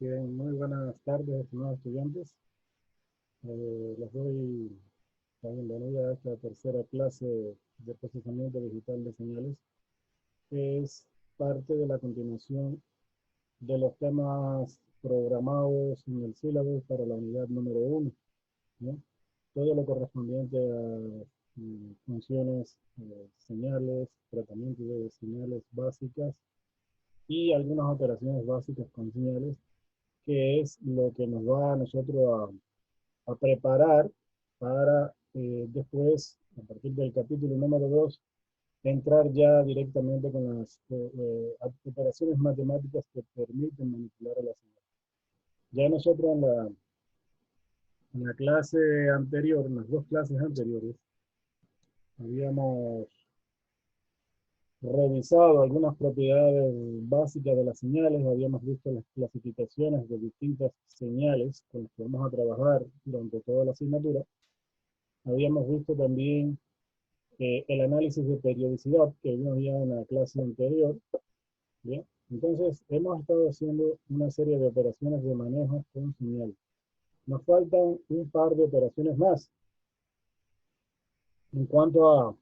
Bien, muy buenas tardes, estimados estudiantes. Les doy la bienvenida a esta tercera clase de procesamiento digital de señales, que es parte de la continuación de los temas programados en el sílabo para la unidad número 1, ¿no? Todo lo correspondiente a funciones, señales, tratamiento de señales básicas y algunas operaciones básicas con señales, que es lo que nos va a nosotros a preparar para después, a partir del capítulo número 2, entrar ya directamente con las operaciones matemáticas que permiten manipular a la señal. Ya nosotros en la clase anterior, en las dos clases anteriores, habíamos revisado algunas propiedades básicas de las señales, habíamos visto las clasificaciones de distintas señales con las que vamos a trabajar durante toda la asignatura. Habíamos visto también el análisis de periodicidad que vimos ya en la clase anterior. Bien, entonces hemos estado haciendo una serie de operaciones de manejo con señal. Nos faltan un par de operaciones más en cuanto a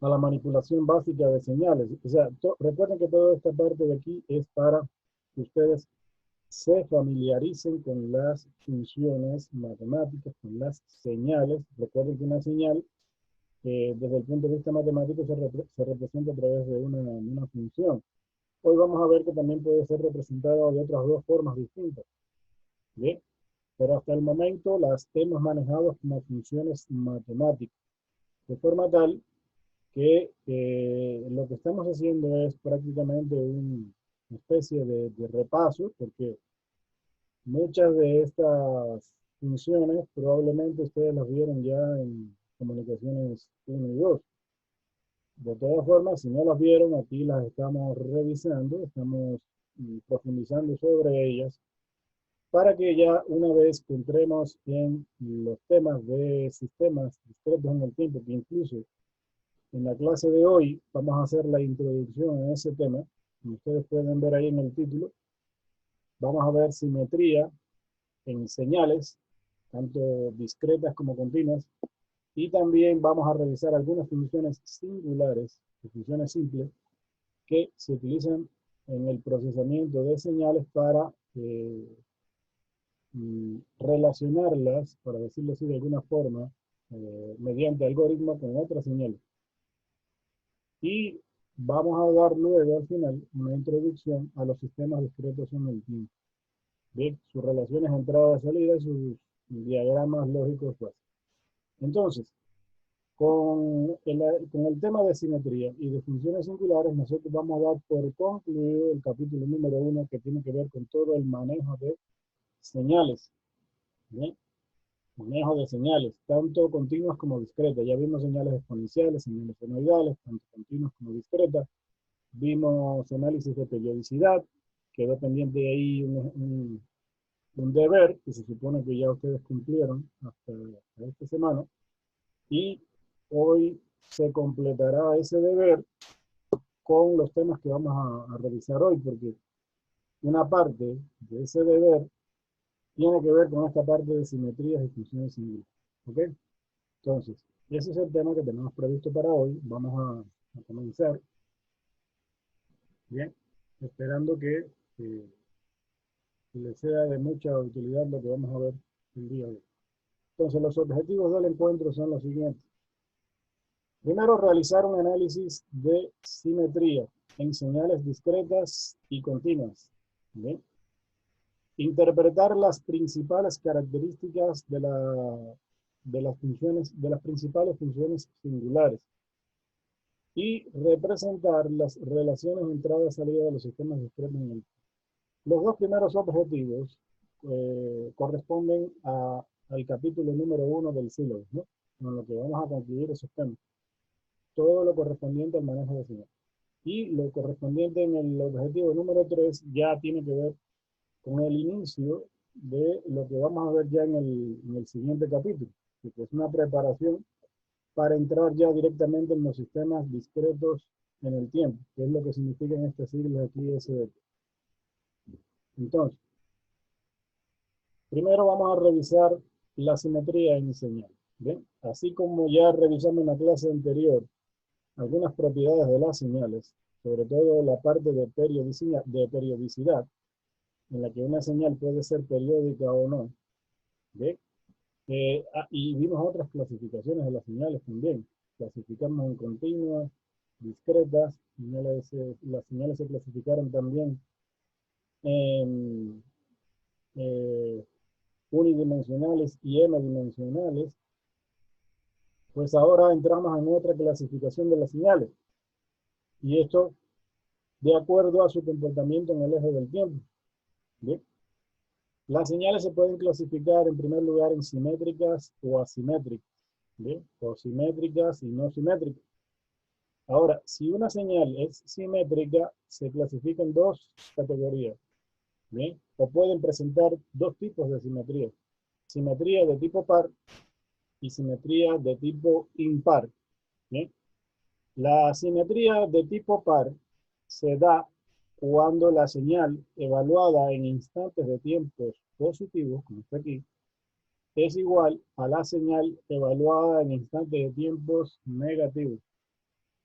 la manipulación básica de señales. O sea, recuerden que toda esta parte de aquí es para que ustedes se familiaricen con las funciones matemáticas, con las señales. Recuerden que una señal desde el punto de vista matemático se representa a través de una función. Hoy vamos a ver que también puede ser representada de otras dos formas distintas. ¿Bien? Pero hasta el momento las hemos manejado como funciones matemáticas, de forma tal que lo que estamos haciendo es prácticamente una especie de repaso, porque muchas de estas funciones probablemente ustedes las vieron ya en comunicaciones 1 y 2. De todas formas, si no las vieron, aquí las estamos revisando, estamos profundizando sobre ellas, para que ya una vez que entremos en los temas de sistemas discretos en el tiempo, que incluso en la clase de hoy vamos a hacer la introducción a ese tema, como ustedes pueden ver ahí en el título, vamos a ver simetría en señales, tanto discretas como continuas, y también vamos a revisar algunas funciones singulares, funciones simples, que se utilizan en el procesamiento de señales para relacionarlas, para decirlo así de alguna forma, mediante algoritmos con otras señales. Y vamos a dar luego al final una introducción a los sistemas discretos en el tiempo, de sus relaciones entrada-salida y sus diagramas lógicos básicos. Entonces, con el tema de simetría y de funciones singulares, nosotros vamos a dar por concluido el capítulo número 1, que tiene que ver con todo el manejo de señales. ¿Bien? Manejo de señales, tanto continuas como discretas. Ya vimos señales exponenciales, señales senoidales, tanto continuas como discretas. Vimos análisis de periodicidad, quedó pendiente de ahí un deber que se supone que ya ustedes cumplieron hasta esta semana. Y hoy se completará ese deber con los temas que vamos a revisar hoy, porque una parte de ese deber tiene que ver con esta parte de simetrías y funciones singulares. ¿Ok? Entonces, ese es el tema que tenemos previsto para hoy. Vamos a comenzar. Bien, esperando que les sea de mucha utilidad lo que vamos a ver el día de hoy. Entonces, los objetivos del encuentro son los siguientes. Primero, realizar un análisis de simetría en señales discretas y continuas. ¿Bien? Interpretar las principales características de las funciones, de las principales funciones singulares y representar las relaciones entrada-salida de los sistemas discretos en el. Los dos primeros objetivos corresponden al capítulo número 1 del sílabo, ¿no? Con lo que vamos a concluir esos temas. Todo lo correspondiente al manejo de señal. Y lo correspondiente en el objetivo número 3 ya tiene que ver con el inicio de lo que vamos a ver ya en el siguiente capítulo, que es una preparación para entrar ya directamente en los sistemas discretos en el tiempo, que es lo que significan estas siglas aquí SDP. Entonces, primero vamos a revisar la simetría en señal. ¿Bien? Así como ya revisamos en la clase anterior algunas propiedades de las señales, sobre todo la parte de periodicidad, en la que una señal puede ser periódica o no. ¿Bien? Y vimos otras clasificaciones de las señales también. Clasificamos en continuas, discretas, las señales se clasificaron también en unidimensionales y n-dimensionales. Pues ahora entramos en otra clasificación de las señales. Y esto de acuerdo a su comportamiento en el eje del tiempo. ¿Bien? Las señales se pueden clasificar en primer lugar en simétricas o asimétricas. ¿Bien? O simétricas y no simétricas. Ahora, si una señal es simétrica, se clasifica en dos categorías. ¿Bien? O pueden presentar dos tipos de simetría. Simetría de tipo par y simetría de tipo impar. ¿Bien? La simetría de tipo par se da cuando la señal evaluada en instantes de tiempos positivos, como está aquí, es igual a la señal evaluada en instantes de tiempos negativos.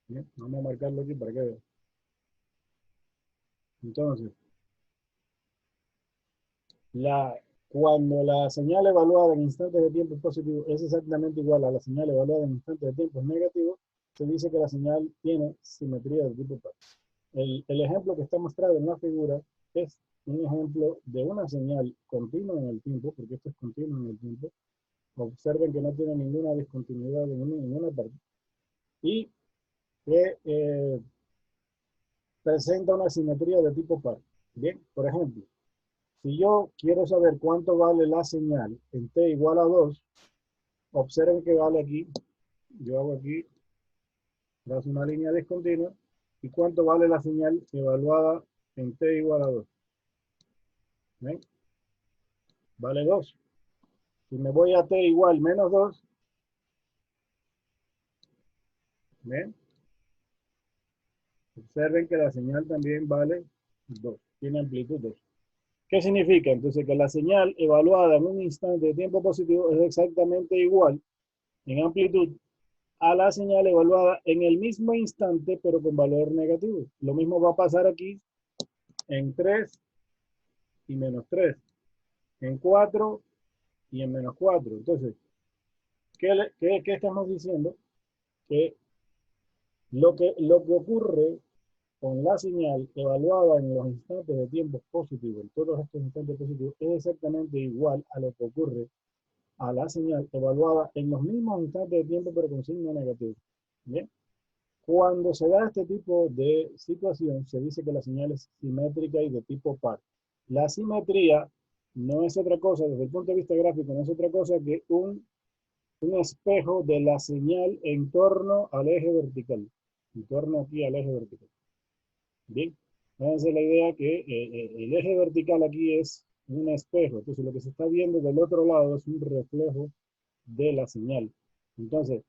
Bien, vamos a marcarlo aquí para que vean. Entonces, cuando la señal evaluada en instantes de tiempos positivos es exactamente igual a la señal evaluada en instantes de tiempos negativos, se dice que la señal tiene simetría de tipo par. El ejemplo que está mostrado en la figura es un ejemplo de una señal continua en el tiempo, porque esto es continuo en el tiempo. Observen que no tiene ninguna discontinuidad en ninguna parte. Y que presenta una simetría de tipo par. Bien, por ejemplo, si yo quiero saber cuánto vale la señal en t igual a 2, observen que vale aquí, yo hago aquí, trazo una línea discontinua, y cuánto vale la señal evaluada en t igual a 2. ¿Ven? Vale 2. Si me voy a t igual menos 2, ¿ven? Observen que la señal también vale 2, tiene amplitud 2. ¿Qué significa? Entonces que la señal evaluada en un instante de tiempo positivo es exactamente igual en amplitud a la señal evaluada en el mismo instante, pero con valor negativo. Lo mismo va a pasar aquí en 3 y menos 3, en 4 y en menos 4. Entonces, ¿qué estamos diciendo? Que lo que ocurre con la señal evaluada en los instantes de tiempo positivos, en todos estos instantes positivos, es exactamente igual a lo que ocurre a la señal evaluada en los mismos instantes de tiempo, pero con signo negativo. ¿Bien? Cuando se da este tipo de situación, se dice que la señal es simétrica y de tipo par. La simetría no es otra cosa, desde el punto de vista gráfico, no es otra cosa que un espejo de la señal en torno al eje vertical. En torno aquí al eje vertical. Bien, háganse la idea que el eje vertical aquí es un espejo. Entonces lo que se está viendo del otro lado es un reflejo de la señal. Entonces,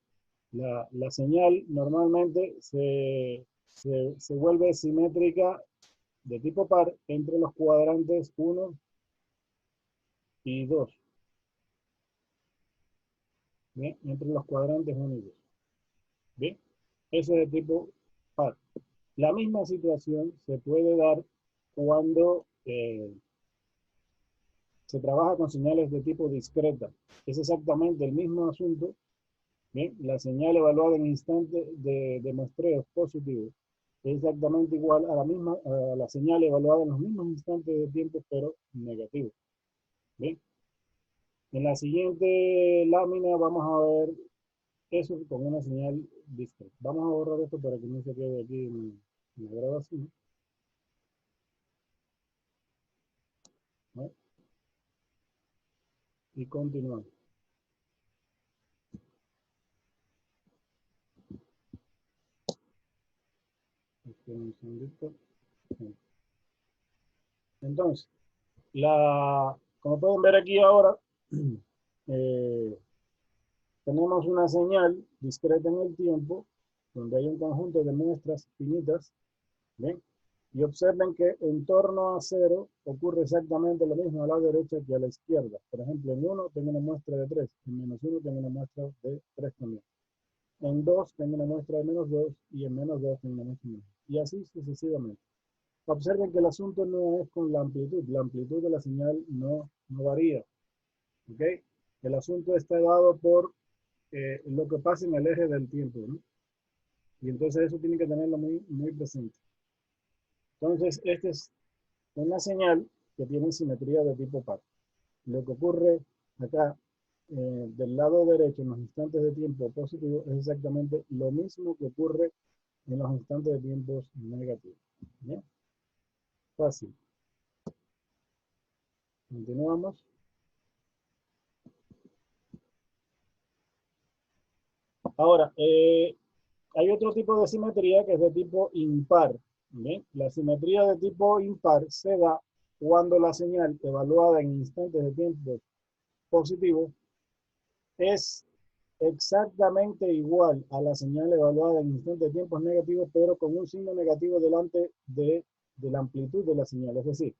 la señal normalmente se vuelve simétrica de tipo par entre los cuadrantes 1 y 2. ¿Bien? Entre los cuadrantes 1 y 2. ¿Bien? Eso es de tipo par. La misma situación se puede dar cuando se trabaja con señales de tipo discreta. Es exactamente el mismo asunto. ¿Bien? La señal evaluada en instantes de muestreos positivos es exactamente igual a la señal evaluada en los mismos instantes de tiempo, pero negativo. ¿Bien? En la siguiente lámina vamos a ver eso con una señal discreta. Vamos a borrar esto para que no se quede aquí en la grabación. ¿No? Y continuamos. Entonces, como pueden ver aquí ahora, tenemos una señal discreta en el tiempo, donde hay un conjunto de muestras finitas, ¿ven? Y observen que en torno a 0 ocurre exactamente lo mismo a la derecha que a la izquierda. Por ejemplo, en 1 tengo una muestra de 3, en menos 1 tengo una muestra de 3 también. En 2 tengo una muestra de menos 2 y en menos 2 tengo una muestra de menos. Y así sucesivamente. Observen que el asunto no es con la amplitud de la señal no varía. ¿Ok? El asunto está dado por lo que pasa en el eje del tiempo, ¿no? Y entonces eso tiene que tenerlo muy presente. Entonces, esta es una señal que tiene simetría de tipo par. Lo que ocurre acá del lado derecho en los instantes de tiempo positivo es exactamente lo mismo que ocurre en los instantes de tiempos negativos. ¿Bien? Fácil. Continuamos. Ahora, hay otro tipo de simetría que es de tipo impar. ¿Bien? La simetría de tipo impar se da cuando la señal evaluada en instantes de tiempo positivo es exactamente igual a la señal evaluada en instantes de tiempos negativos, pero con un signo negativo delante de la amplitud de la señal. Es decir,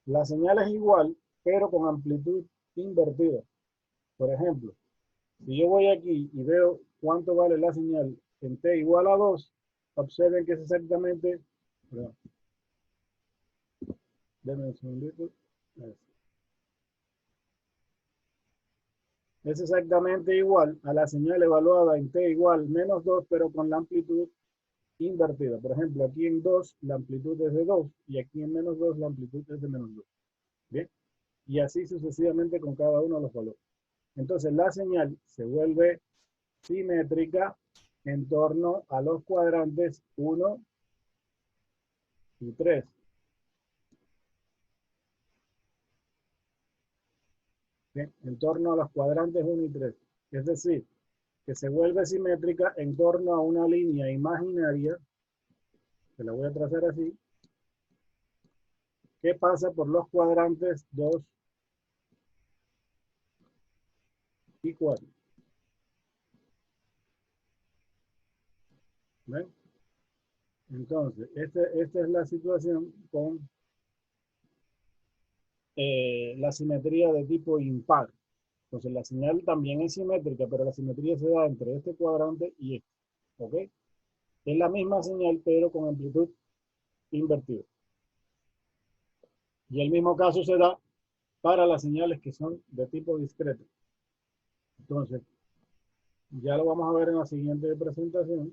la señal es igual, pero con amplitud invertida. Por ejemplo, si yo voy aquí y veo cuánto vale la señal en t igual a 2, observen que es exactamente, perdón, denme un segundito, es exactamente igual a la señal evaluada en t igual menos 2, pero con la amplitud invertida. Por ejemplo, aquí en 2 la amplitud es de 2 y aquí en menos 2 la amplitud es de menos 2. ¿Bien? Y así sucesivamente con cada uno de los valores. Entonces la señal se vuelve simétrica en torno a los cuadrantes 1 y 3. ¿Bien? En torno a los cuadrantes 1 y 3. Es decir, que se vuelve simétrica en torno a una línea imaginaria, que la voy a trazar así, que pasa por los cuadrantes 2 y 4. ¿Ven? Entonces, esta es la situación con la simetría de tipo impar. Entonces, la señal también es simétrica, pero la simetría se da entre este cuadrante y este. ¿Ok? Es la misma señal, pero con amplitud invertida. Y el mismo caso se da para las señales que son de tipo discreto. Entonces, ya lo vamos a ver en la siguiente presentación,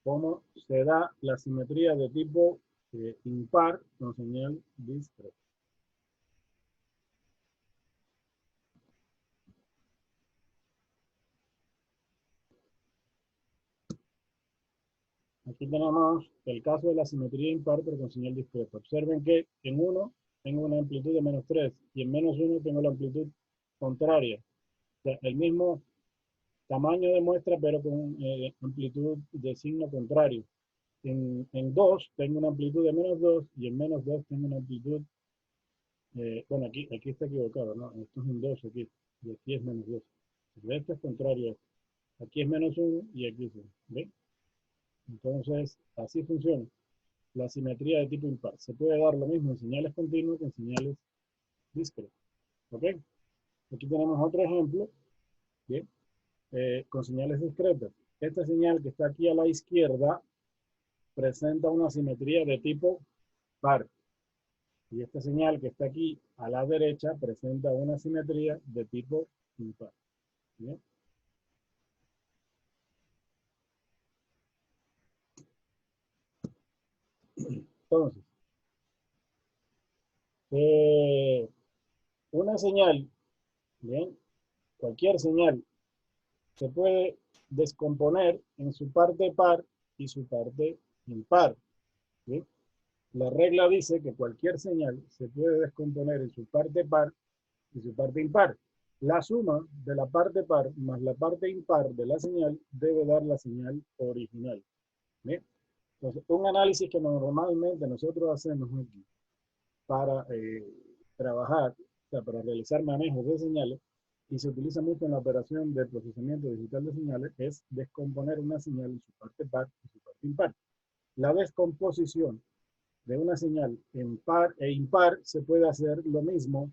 cómo se da la simetría de tipo impar con señal discreta. Aquí tenemos el caso de la simetría impar, pero con señal discreta. Observen que en 1 tengo una amplitud de menos 3 y en menos 1 tengo la amplitud contraria. O sea, el mismo tamaño de muestra, pero con amplitud de signo contrario. En 2 tengo una amplitud de menos 2 y en menos 2 tengo una amplitud, bueno, aquí está equivocado, ¿no? Esto es un 2 aquí, y aquí es menos 2. Esto es contrario. Aquí es menos 1 y aquí es 1. ¿Ven? Entonces, así funciona la simetría de tipo impar. Se puede dar lo mismo en señales continuas que en señales discretas. ¿Ok? Aquí tenemos otro ejemplo, ¿bien? Con señales discretas. Esta señal que está aquí a la izquierda presenta una simetría de tipo par. Y esta señal que está aquí a la derecha presenta una simetría de tipo impar. ¿Bien? Entonces, una señal, ¿bien? Cualquier señal se puede descomponer en su parte par y su parte impar. ¿Sí? La regla dice que cualquier señal se puede descomponer en su parte par y su parte impar. La suma de la parte par más la parte impar de la señal debe dar la señal original. ¿Sí? Entonces, un análisis que normalmente nosotros hacemos aquí para trabajar, o sea, para realizar manejos de señales, y se utiliza mucho en la operación de procesamiento digital de señales, es descomponer una señal en su parte par y su parte impar. La descomposición de una señal en par e impar se puede hacer lo mismo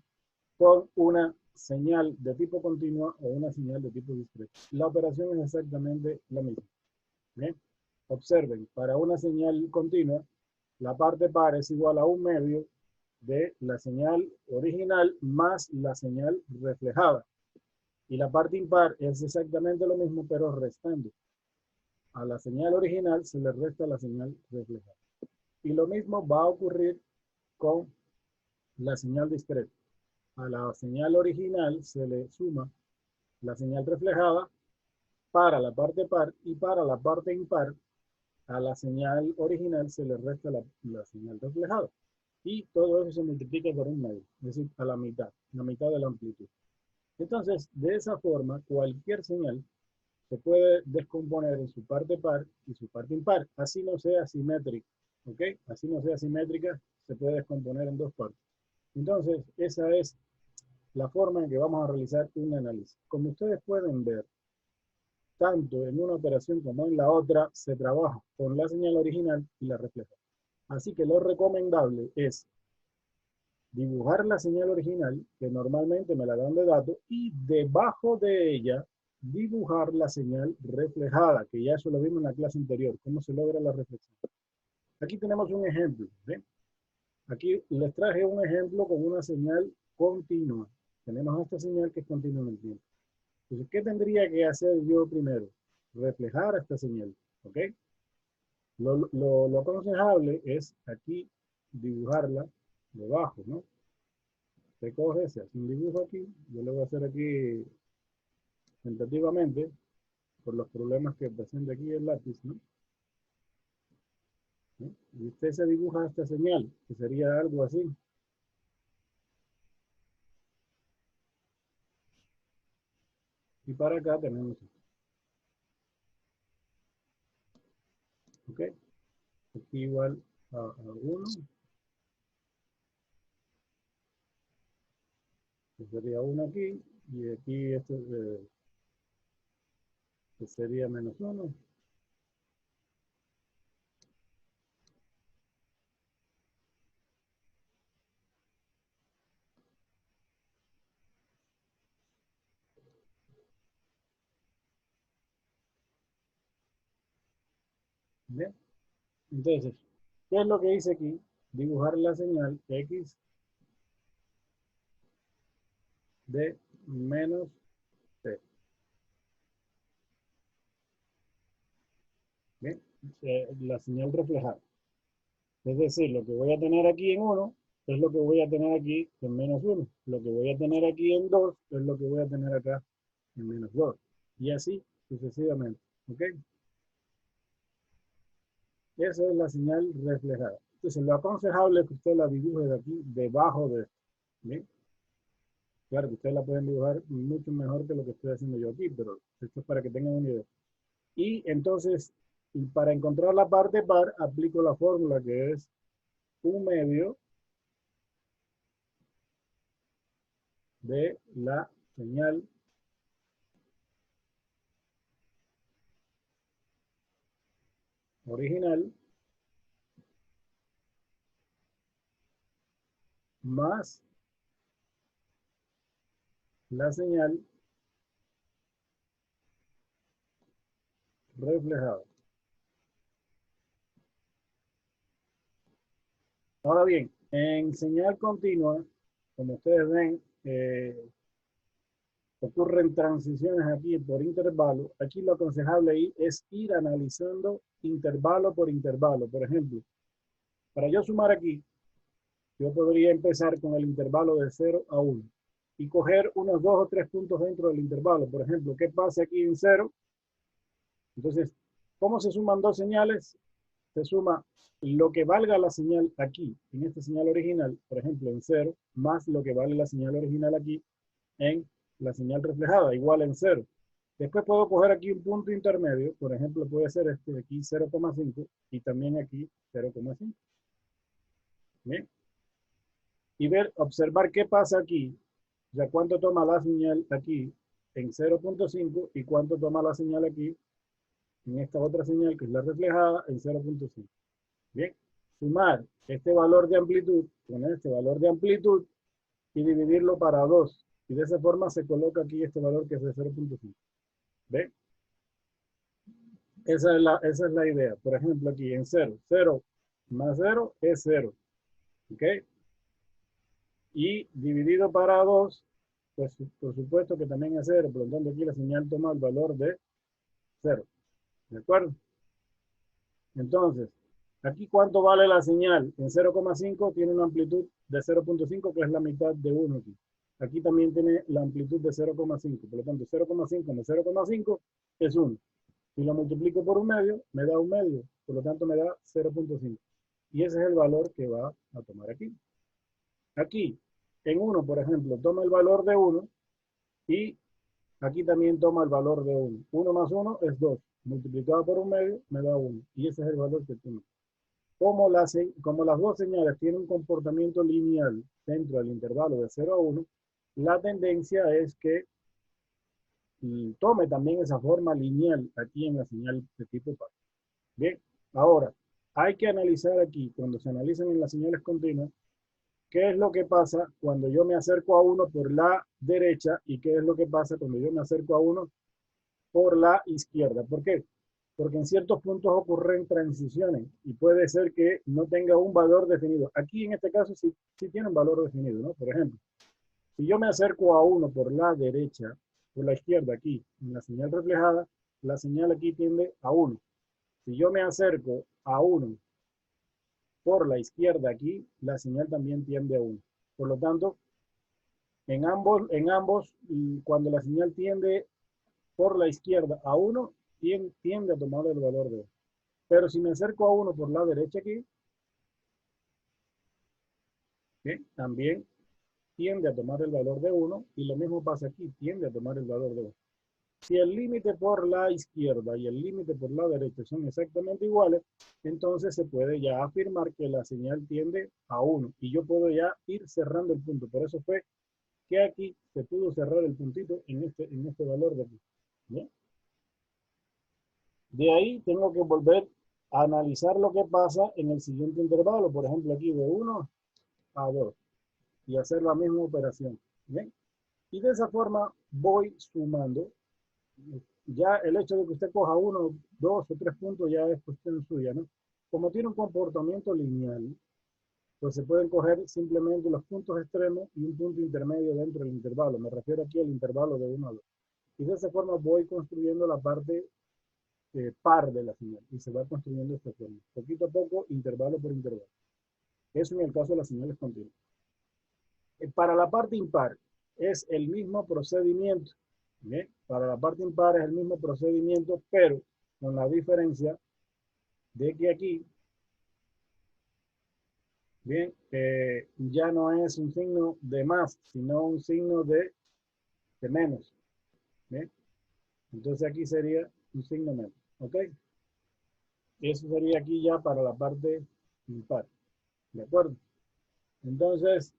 con una señal de tipo continua o una señal de tipo discreto. La operación es exactamente la misma. ¿Bien? Observen, para una señal continua, la parte par es igual a 1/2 de la señal original más la señal reflejada. Y la parte impar es exactamente lo mismo, pero restando. A la señal original se le resta la señal reflejada. Y lo mismo va a ocurrir con la señal discreta. A la señal original se le suma la señal reflejada para la parte par y para la parte impar a la señal original se le resta la señal reflejada. Y todo eso se multiplica por 1/2, es decir, a la mitad de la amplitud. Entonces, de esa forma, cualquier señal se puede descomponer en su parte par y su parte impar. Así no sea simétrica, ¿ok? Así no sea simétrica, se puede descomponer en dos partes. Entonces, esa es la forma en que vamos a realizar un análisis. Como ustedes pueden ver, tanto en una operación como en la otra, se trabaja con la señal original y la reflejada. Así que lo recomendable es dibujar la señal original, que normalmente me la dan de datos, y debajo de ella dibujar la señal reflejada, que ya eso lo vimos en la clase anterior, cómo se logra la reflexión. Aquí tenemos un ejemplo. ¿Ven? Aquí les traje un ejemplo con una señal continua. Tenemos esta señal que es continua en el tiempo. Entonces, ¿qué tendría que hacer yo primero? Reflejar esta señal. ¿Ok? Lo aconsejable es aquí dibujarla debajo, ¿no? Se coge, se hace un dibujo aquí. Yo le voy a hacer aquí tentativamente, por los problemas que presenta aquí el lápiz, ¿no? ¿Sí? Y usted se dibuja esta señal, que sería algo así. Y para acá tenemos esto. ¿Ok? Aquí igual a 1. Sería 1 aquí. Y aquí esto sería -1. ¿Bien? Entonces, ¿qué es lo que hice aquí? Dibujar la señal X de menos T. ¿Bien? La señal reflejada. Es decir, lo que voy a tener aquí en 1 es lo que voy a tener aquí en -1. Lo que voy a tener aquí en 2 es lo que voy a tener acá en -2. Y así sucesivamente. ¿Ok? Esa es la señal reflejada. Entonces, lo aconsejable es que usted la dibuje de aquí, debajo de esto. ¿Bien? Claro que ustedes la pueden dibujar mucho mejor que lo que estoy haciendo yo aquí, pero esto es para que tengan una idea. Y entonces, para encontrar la parte par, aplico la fórmula que es 1/2 de la señal original más la señal reflejada. Ahora bien, en señal continua, como ustedes ven, ocurren transiciones aquí por intervalo. Aquí lo aconsejable es ir analizando intervalo por intervalo. Por ejemplo, para yo sumar aquí, yo podría empezar con el intervalo de 0 a 1 y coger unos 2 o 3 puntos dentro del intervalo. Por ejemplo, ¿qué pasa aquí en 0? Entonces, ¿cómo se suman dos señales? Se suma lo que valga la señal aquí, en esta señal original, por ejemplo, en 0, más lo que vale la señal original aquí en la señal reflejada, igual en 0. Después puedo coger aquí un punto intermedio, por ejemplo, puede ser este de aquí 0,5 y también aquí 0,5. Bien. Y ver, observar qué pasa aquí. sea, cuánto toma la señal aquí en 0.5 y cuánto toma la señal aquí en esta otra señal que es la reflejada en 0.5. Bien, sumar este valor de amplitud con este valor de amplitud y dividirlo para 2. Y de esa forma se coloca aquí este valor que es de 0.5. ¿Ve? Esa es la idea. Por ejemplo, aquí en 0. 0 más 0 es 0. ¿Ok? Y dividido para 2, pues por supuesto que también es 0. Por lo tanto, aquí la señal toma el valor de 0. ¿De acuerdo? Entonces, aquí ¿cuánto vale la señal? En 0,5 tiene una amplitud de 0.5, que es la mitad de 1 aquí. Aquí también tiene la amplitud de 0,5. Por lo tanto, 0,5 más 0,5 es 1. Si lo multiplico por un medio, me da un medio. Por lo tanto, me da 0.5. Y ese es el valor que va a tomar aquí. Aquí, en 1, por ejemplo, toma el valor de 1 y aquí también toma el valor de 1. 1 más 1 es 2. Multiplicado por un medio, me da 1. Y ese es el valor que toma. Como las dos señales tienen un comportamiento lineal dentro del intervalo de 0 a 1, la tendencia es que tome también esa forma lineal aquí en la señal de tipo par. Bien, ahora, hay que analizar aquí, cuando se analizan en las señales continuas, qué es lo que pasa cuando yo me acerco a 1 por la derecha y qué es lo que pasa cuando yo me acerco a 1 por la izquierda. ¿Por qué? Porque en ciertos puntos ocurren transiciones y puede ser que no tenga un valor definido. Aquí en este caso sí tiene un valor definido, ¿no? Por ejemplo, si yo me acerco a 1 por la derecha, por la izquierda aquí, en la señal reflejada, la señal aquí tiende a 1. Si yo me acerco a 1 por la izquierda aquí, la señal también tiende a 1. Por lo tanto, en ambos, cuando la señal tiende por la izquierda a 1, tiende a tomar el valor de 1. Pero si me acerco a 1 por la derecha aquí, ¿sí? También tiende a tomar el valor de 1 y lo mismo pasa aquí, tiende a tomar el valor de 1. Si el límite por la izquierda y el límite por la derecha son exactamente iguales, entonces se puede ya afirmar que la señal tiende a 1 y yo puedo ya ir cerrando el punto. Por eso fue que aquí se pudo cerrar el puntito en este valor de aquí. ¿Bien? De ahí tengo que volver a analizar lo que pasa en el siguiente intervalo, por ejemplo aquí de 1 a 2 y hacer la misma operación. ¿Bien? Y de esa forma voy sumando. Ya el hecho de que usted coja 1, 2 o 3 puntos ya es cuestión suya, ¿no? Como tiene un comportamiento lineal, pues se pueden coger simplemente los puntos extremos y un punto intermedio dentro del intervalo. Me refiero aquí al intervalo de 1 a 2. Y de esa forma voy construyendo la parte par de la señal y se va construyendo esta forma. Poquito a poco, intervalo por intervalo. Eso en el caso de las señales continuas. Para la parte impar es el mismo procedimiento. ¿Bien? Para la parte impar es el mismo procedimiento, pero con la diferencia de que aquí, bien, ya no es un signo de más, sino un signo de menos. ¿Bien? Entonces aquí sería un signo menos. ¿Ok? Eso sería aquí ya para la parte impar. ¿De acuerdo? Entonces,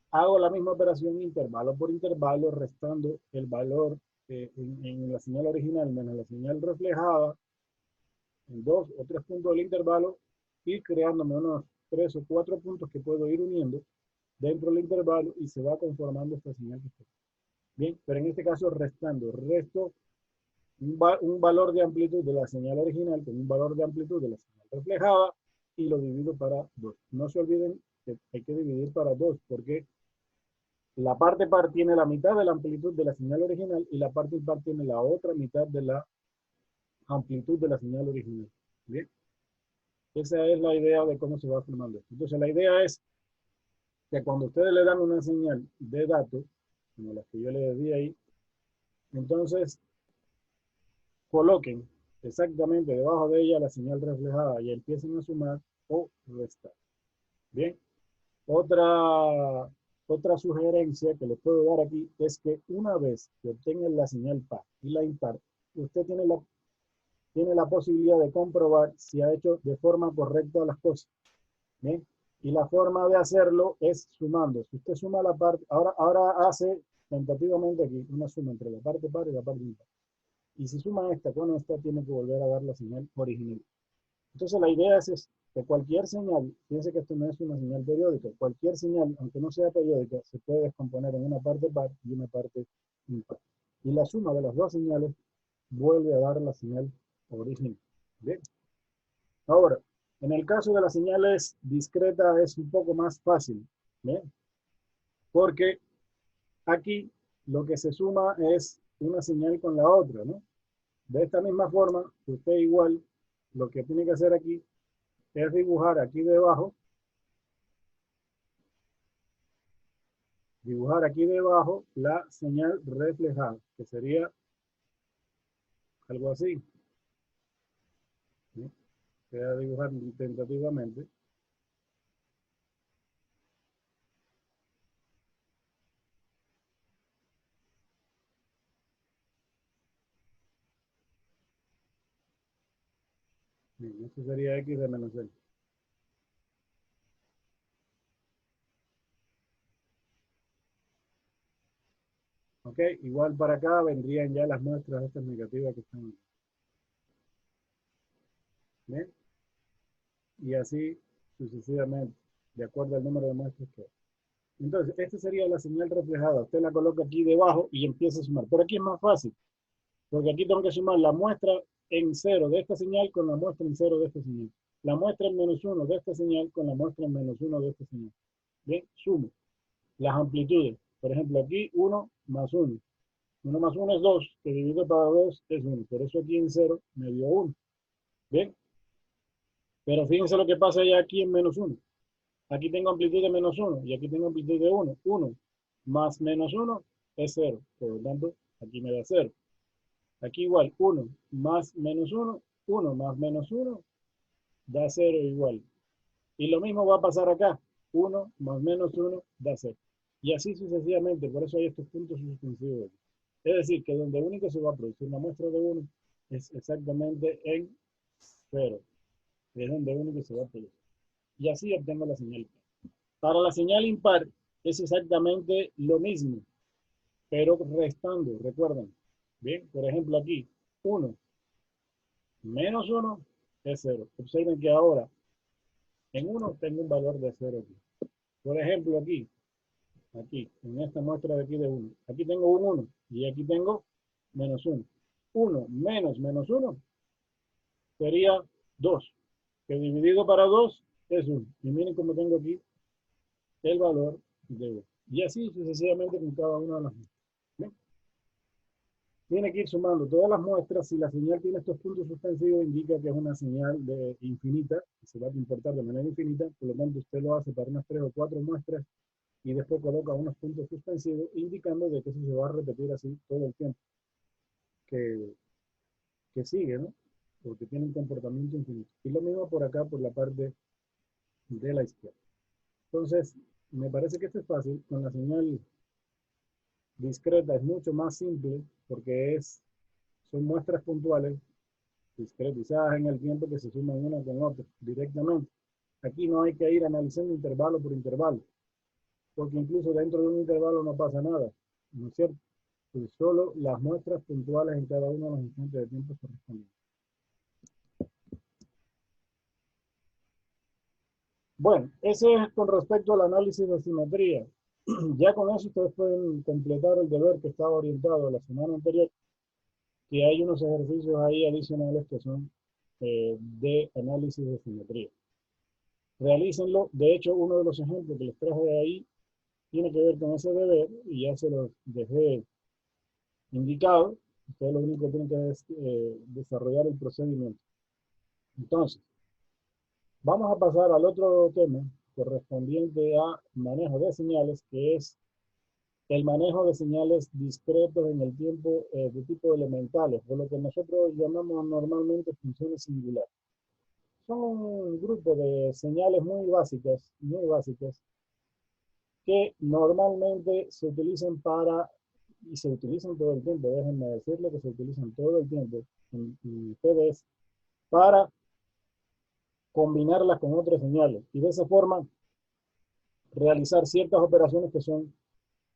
hago la misma operación intervalo por intervalo, restando el valor en la señal original menos la señal reflejada en 2 o 3 puntos del intervalo y creándome unos 3 o 4 puntos que puedo ir uniendo dentro del intervalo y se va conformando esta señal que está. Bien, pero en este caso resto un valor de amplitud de la señal original con un valor de amplitud de la señal reflejada y lo divido para 2. No se olviden que hay que dividir para 2 porque la parte par tiene la mitad de la amplitud de la señal original y la parte impar tiene la otra mitad de la amplitud de la señal original. ¿Bien? Esa es la idea de cómo se va formando esto. Entonces, la idea es que cuando ustedes le dan una señal de datos, como la que yo les di ahí, entonces coloquen exactamente debajo de ella la señal reflejada y empiecen a sumar o restar. Bien. Otra sugerencia que les puedo dar aquí es que una vez que obtengan la señal par y la impar, usted tiene la posibilidad de comprobar si ha hecho de forma correcta las cosas. ¿Bien? Y la forma de hacerlo es sumando. Si usted suma la parte, ahora hace tentativamente aquí una suma entre la parte par y la parte impar. Y si suma esta con esta, tiene que volver a dar la señal original. Entonces la idea es que cualquier señal, fíjense que esto no es una señal periódica, cualquier señal, aunque no sea periódica, se puede descomponer en una parte par y una parte impar. Y la suma de las dos señales vuelve a dar la señal original. ¿Bien? Ahora, en el caso de las señales discretas es un poco más fácil, ¿bien? Porque aquí lo que se suma es una señal con la otra, ¿no? De esta misma forma, usted igual lo que tiene que hacer aquí es dibujar aquí debajo la señal reflejada, que sería algo así. ¿Sí? Voy a dibujar tentativamente. Bien, esto sería x de menos l. ¿Ok? Igual para acá vendrían ya las muestras estas negativas que están aquí. ¿Bien? Y así sucesivamente, de acuerdo al número de muestras que hay. Entonces, esta sería la señal reflejada. Usted la coloca aquí debajo y empieza a sumar. Pero aquí es más fácil, porque aquí tengo que sumar la muestra en cero de esta señal con la muestra en cero de esta señal. La muestra en menos uno de esta señal con la muestra en menos uno de esta señal. Bien, sumo. Las amplitudes. Por ejemplo, aquí 1 más 1. 1 más 1 es 2, que dividido para 2 es 1. Por eso aquí en cero me dio 1. Bien, pero fíjense lo que pasa ya aquí en menos 1. Aquí tengo amplitud de menos 1 y aquí tengo amplitud de 1. 1 más menos 1 es 0. Por lo tanto, aquí me da 0. Aquí igual, 1 más menos 1, 1 más menos 1 da 0 igual. Y lo mismo va a pasar acá. 1 más menos 1 da 0. Y así sucesivamente. Por eso hay estos puntos suspensivos. Es decir, que donde único se va a producir una muestra de 1 es exactamente en 0. Es donde único se va a producir. Y así obtengo la señal. Para la señal impar es exactamente lo mismo, pero restando, recuerden. Bien, por ejemplo aquí, 1 menos 1 es 0. Observen que ahora en 1 tengo un valor de 0 aquí. Por ejemplo aquí, en esta muestra de aquí de 1. Aquí tengo un 1 y aquí tengo menos 1. 1 menos menos 1 sería 2, que dividido para 2 es 1. Y miren cómo tengo aquí el valor de 1. Y así sucesivamente con cada una de las muestras. ¿Bien? Tiene que ir sumando todas las muestras. Si la señal tiene estos puntos suspensivos, indica que es una señal de infinita, que se va a importar de manera infinita. Por lo tanto, usted lo hace para unas 3 o 4 muestras y después coloca unos puntos suspensivos, indicando de que eso se va a repetir así todo el tiempo que, que sigue, ¿no? Porque tiene un comportamiento infinito. Y lo mismo por acá, por la parte de la izquierda. Entonces, me parece que esto es fácil. Con la señal discreta es mucho más simple porque son muestras puntuales discretizadas en el tiempo que se suman una con otra directamente. Aquí no hay que ir analizando intervalo por intervalo, porque incluso dentro de un intervalo no pasa nada, ¿no es cierto? Pues solo las muestras puntuales en cada uno de los instantes de tiempo correspondientes. Bueno, eso es con respecto al análisis de simetría. Ya con eso ustedes pueden completar el deber que estaba orientado la semana anterior, que hay unos ejercicios ahí adicionales que son de análisis de simetría. Realícenlo. De hecho, uno de los ejemplos que les traje de ahí tiene que ver con ese deber y ya se los dejé indicado. Ustedes lo único que tienen que es desarrollar el procedimiento. Entonces, vamos a pasar al otro tema correspondiente a manejo de señales, que es el manejo de señales discretos en el tiempo de tipo elementales, o lo que nosotros llamamos normalmente funciones singulares. Son un grupo de señales muy básicas, que normalmente se utilizan y se utilizan todo el tiempo, déjenme decirle que se utilizan todo el tiempo en para combinarlas con otras señales. Y de esa forma realizar ciertas operaciones que son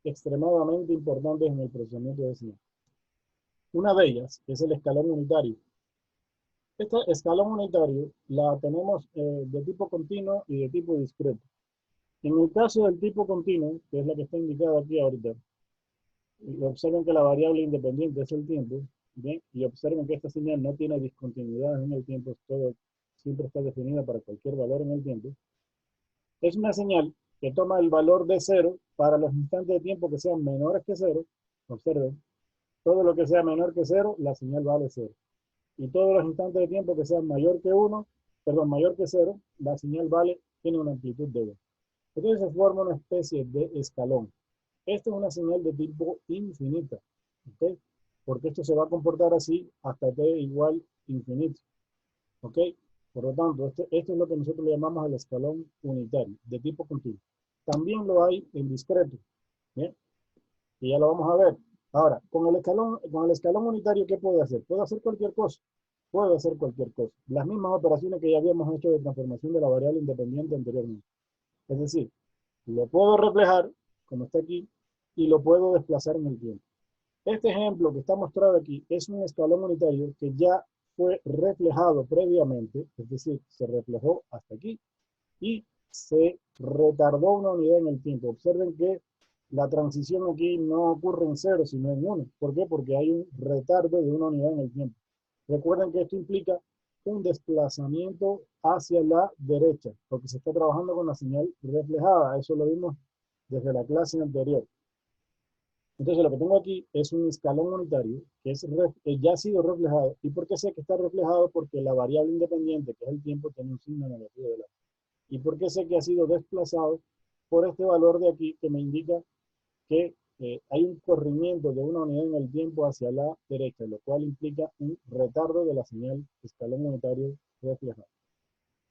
extremadamente importantes en el procesamiento de señal. Una de ellas es el escalón unitario. Este escalón unitario la tenemos de tipo continuo y de tipo discreto. En el caso del tipo continuo, que es la que está indicada aquí ahorita, observen que la variable independiente es el tiempo, ¿bien? Y observen que esta señal no tiene discontinuidades en el tiempo, todo siempre está definida para cualquier valor en el tiempo. Es una señal que toma el valor de 0 para los instantes de tiempo que sean menores que 0. Observen, todo lo que sea menor que 0, la señal vale 0. Y todos los instantes de tiempo que sean mayor que 0, la señal tiene una amplitud de 1. Entonces se forma una especie de escalón. Esta es una señal de tipo infinita, ¿ok? Porque esto se va a comportar así hasta t igual infinito, ¿ok? Por lo tanto, esto es lo que nosotros le llamamos el escalón unitario, de tipo continuo. También lo hay en discreto, ¿bien? Y ya lo vamos a ver. Ahora, con el escalón unitario, ¿qué puede hacer? Puede hacer cualquier cosa. Puede hacer cualquier cosa. Las mismas operaciones que ya habíamos hecho de transformación de la variable independiente anteriormente. Es decir, lo puedo reflejar, como está aquí, y lo puedo desplazar en el tiempo. Este ejemplo que está mostrado aquí es un escalón unitario que ya fue reflejado previamente, es decir, se reflejó hasta aquí, y se retardó una unidad en el tiempo. Observen que la transición aquí no ocurre en 0, sino en 1. ¿Por qué? Porque hay un retardo de una unidad en el tiempo. Recuerden que esto implica un desplazamiento hacia la derecha, porque se está trabajando con la señal reflejada. Eso lo vimos desde la clase anterior. Entonces lo que tengo aquí es un escalón unitario que ya ha sido reflejado. ¿Y por qué sé que está reflejado? Porque la variable independiente, que es el tiempo, tiene un signo negativo delante. ¿Y por qué sé que ha sido desplazado? Por este valor de aquí que me indica que hay un corrimiento de una unidad en el tiempo hacia la derecha, lo cual implica un retardo de la señal escalón unitario reflejado.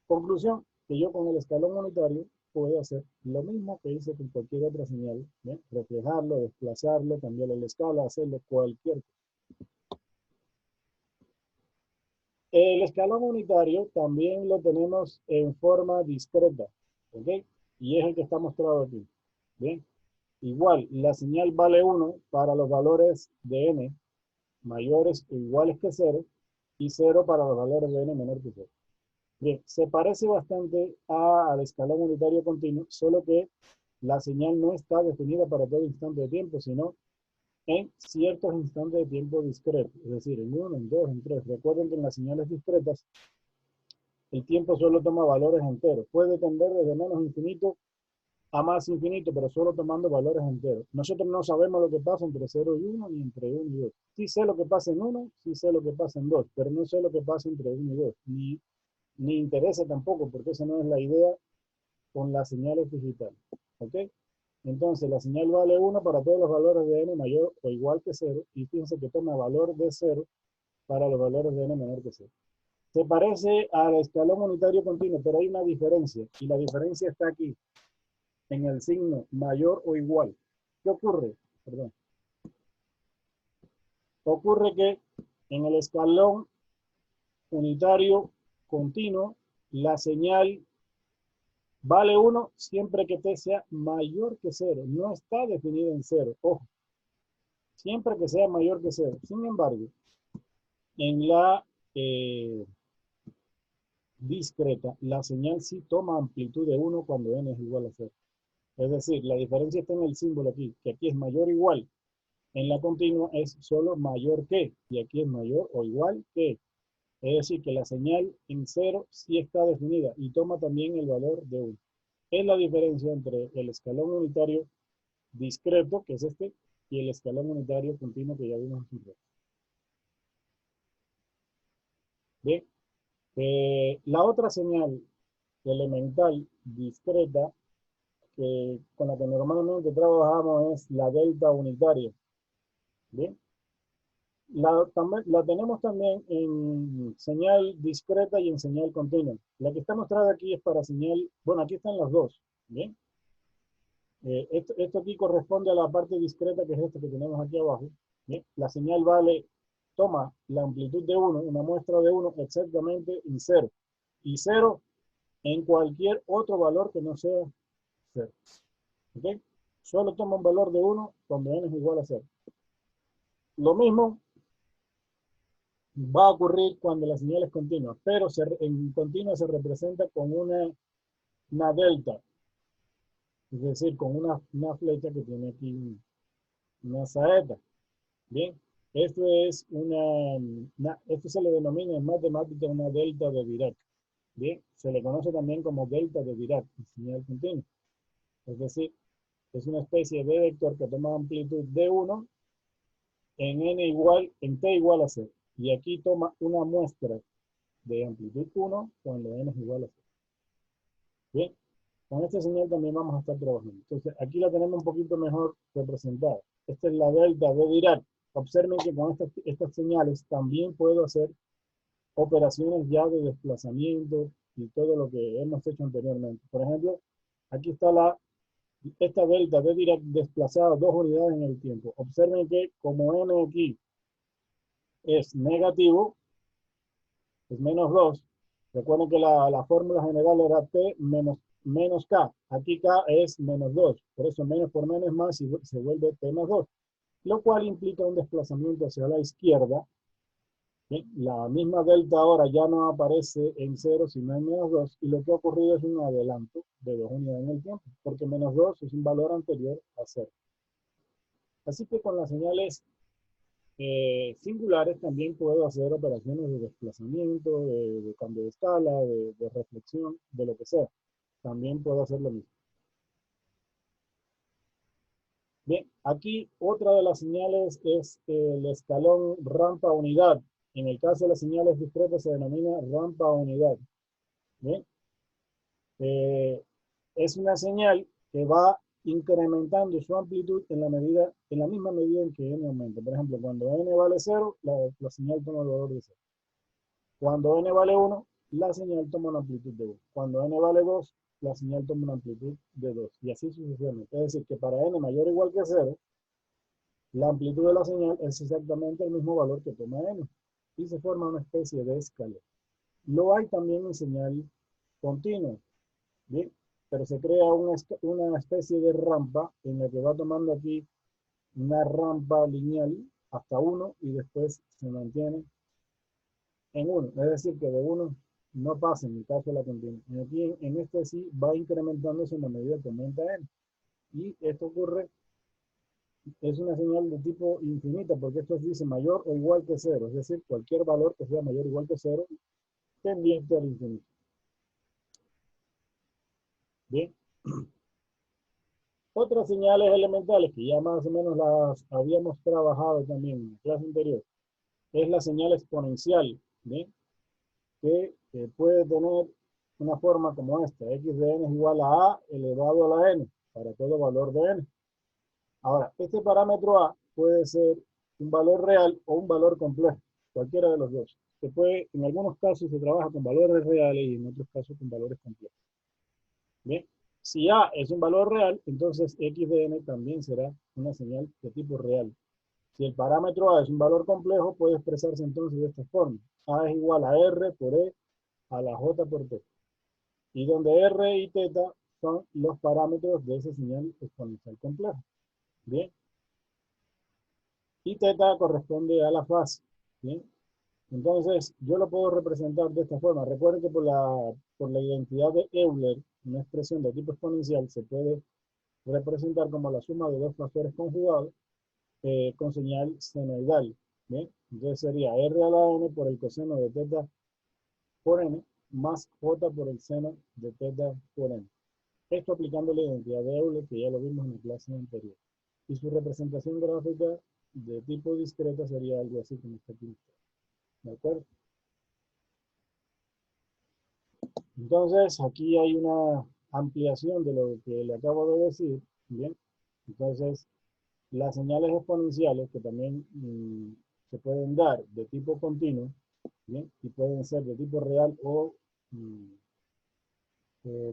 Conclusión, que yo con el escalón unitario puedo hacer lo mismo que hice con cualquier otra señal, ¿bien? Reflejarlo, desplazarlo, cambiarle la escala, hacerlo cualquier cosa. El escalón unitario también lo tenemos en forma discreta, ¿ok? Y es el que está mostrado aquí, ¿bien? Igual, la señal vale 1 para los valores de n mayores o iguales que 0 y 0 para los valores de n menor que 0. Bien, se parece bastante al escalón unitario continuo, solo que la señal no está definida para todo instante de tiempo, sino en ciertos instantes de tiempo discretos, es decir, en 1, en 2, en 3. Recuerden que en las señales discretas el tiempo solo toma valores enteros. Puede tender desde menos infinito a más infinito, pero solo tomando valores enteros. Nosotros no sabemos lo que pasa entre 0 y 1, ni entre 1 y 2. Sí sé lo que pasa en 1, sí sé lo que pasa en 2, pero no sé lo que pasa entre 1 y 2, ni interesa tampoco, porque esa no es la idea con las señales digitales. ¿Ok? Entonces, la señal vale 1 para todos los valores de n mayor o igual que 0, y fíjense que toma valor de 0 para los valores de n menor que 0. Se parece al escalón unitario continuo, pero hay una diferencia, y la diferencia está aquí, en el signo mayor o igual. ¿Qué ocurre? Perdón. Ocurre que en el escalón unitario continuo, la señal vale 1 siempre que t sea mayor que 0. No está definido en 0. Ojo. Siempre que sea mayor que 0. Sin embargo, en la discreta, la señal sí toma amplitud de 1 cuando n es igual a 0. Es decir, la diferencia está en el símbolo aquí, que aquí es mayor o igual. En la continua es solo mayor que, y aquí es mayor o igual que. Es decir, que la señal en 0 sí está definida y toma también el valor de 1. Es la diferencia entre el escalón unitario discreto, que es este, y el escalón unitario continuo que ya vimos hace un rato. Bien, la otra señal elemental discreta con la que normalmente trabajamos es la delta unitaria. Bien, la tenemos también en señal discreta y en señal continua. La que está mostrada aquí es para señal, bueno, aquí están las dos. Bien, esto aquí corresponde a la parte discreta, que es esta que tenemos aquí abajo. Bien, la señal toma la amplitud de 1, una muestra de 1 exactamente en 0. Y 0 en cualquier otro valor que no sea 0. ¿Ok? Solo toma un valor de 1 cuando n es igual a 0. Lo mismo va a ocurrir cuando la señal es continua, pero en continua se representa con una delta, es decir, con una flecha que tiene aquí una saeta. Bien, esto se le denomina en matemática una delta de Dirac. Bien, se le conoce también como delta de Dirac, señal continua. Es decir, es una especie de vector que toma amplitud de 1 en t igual a 0. Y aquí toma una muestra de amplitud 1 cuando n es igual a 0. Bien, con esta señal también vamos a estar trabajando. Entonces, aquí la tenemos un poquito mejor representada. Esta es la delta de Dirac. Observen que con estas señales también puedo hacer operaciones ya de desplazamiento y todo lo que hemos hecho anteriormente. Por ejemplo, aquí está esta delta de Dirac desplazada 2 unidades en el tiempo. Observen que como n aquí es negativo, es menos 2. Recuerden que la fórmula general era t menos k. Aquí k es menos 2. Por eso menos por menos es más y se vuelve t más 2. Lo cual implica un desplazamiento hacia la izquierda. Bien, la misma delta ahora ya no aparece en 0, sino en menos 2. Y lo que ha ocurrido es un adelanto de 2 unidades en el tiempo. Porque menos 2 es un valor anterior a 0. Así que con las señales singulares también puedo hacer operaciones de desplazamiento, de cambio de escala, de reflexión, de lo que sea. También puedo hacer lo mismo. Bien, aquí otra de las señales es el escalón rampa unidad. En el caso de las señales discretas se denomina rampa unidad. Bien, es una señal que va incrementando su amplitud en la misma medida en que n aumenta. Por ejemplo, cuando n vale 0, la señal toma el valor de 0. Cuando n vale 1, la señal toma una amplitud de 1. Cuando n vale 2, la señal toma una amplitud de 2. Y así sucesivamente. Es decir, que para n mayor o igual que 0, la amplitud de la señal es exactamente el mismo valor que toma n. Y se forma una especie de escala. Lo hay también en señal continua. Bien, pero se crea una especie de rampa en la que va tomando aquí una rampa lineal hasta 1 y después se mantiene en 1. Es decir, que de 1 no pasa en el caso de la continua. Y aquí en este sí va incrementándose en la medida que aumenta n. Y esto ocurre, es una señal de tipo infinita, porque esto dice mayor o igual que 0. Es decir, cualquier valor que sea mayor o igual que 0 tendiente al infinito. Bien. Otras señales elementales que ya más o menos las habíamos trabajado también en la clase anterior es la señal exponencial, ¿bien? Que puede tener una forma como esta: x de n es igual a elevado a la n para todo valor de n. Ahora, este parámetro a puede ser un valor real o un valor complejo, cualquiera de los dos. En algunos casos se trabaja con valores reales y en otros casos con valores complejos. Bien, si A es un valor real, entonces x de n también será una señal de tipo real. Si el parámetro A es un valor complejo, puede expresarse entonces de esta forma: A es igual a R por E a la J por T. Y donde R y θ son los parámetros de esa señal exponencial compleja. Bien. Y θ corresponde a la fase. Bien. Entonces, yo lo puedo representar de esta forma. Recuerden que por la identidad de Euler, una expresión de tipo exponencial se puede representar como la suma de dos factores conjugados con señal senoidal. ¿Bien? Entonces sería R a la n por el coseno de θ por n más j por el seno de θ por n. Esto aplicando la identidad de Euler, que ya lo vimos en la clase anterior. Y su representación gráfica de tipo discreta sería algo así como está aquí. ¿De acuerdo? Entonces, aquí hay una ampliación de lo que le acabo de decir. Bien. Entonces, las señales exponenciales, que también se pueden dar de tipo continuo, ¿bien? Y pueden ser de tipo real o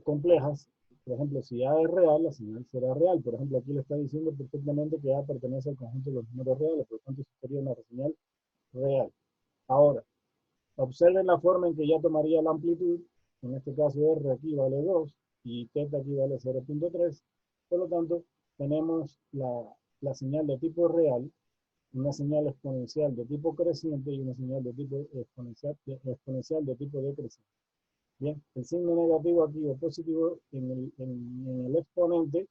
complejas. Por ejemplo, si A es real, la señal será real. Por ejemplo, aquí le está diciendo perfectamente que A pertenece al conjunto de los números reales, por lo tanto, eso sería una señal real. Ahora, observen la forma en que ya tomaría la amplitud. En este caso R aquí vale 2. y θ aquí vale 0.3. Por lo tanto, tenemos la señal de tipo real, una señal exponencial de tipo creciente y una señal de tipo exponencial de tipo decreciente. Bien, el signo negativo aquí o positivo en el exponente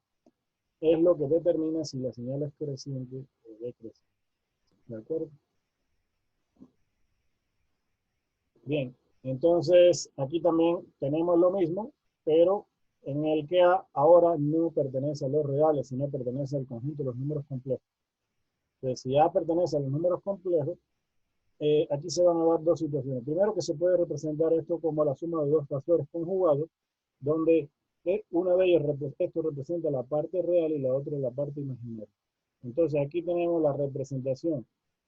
es lo que determina si la señal es creciente o decreciente. ¿De acuerdo? Bien, entonces aquí también tenemos lo mismo, pero en el que A ahora no pertenece a los reales, sino pertenece al conjunto de los números complejos. Entonces, si A pertenece a los números complejos, aquí se van a dar dos situaciones. Primero, que se puede representar esto como la suma de dos factores conjugados, donde una de ellas, esto representa la parte real y la otra la parte imaginaria. Entonces, aquí tenemos la representación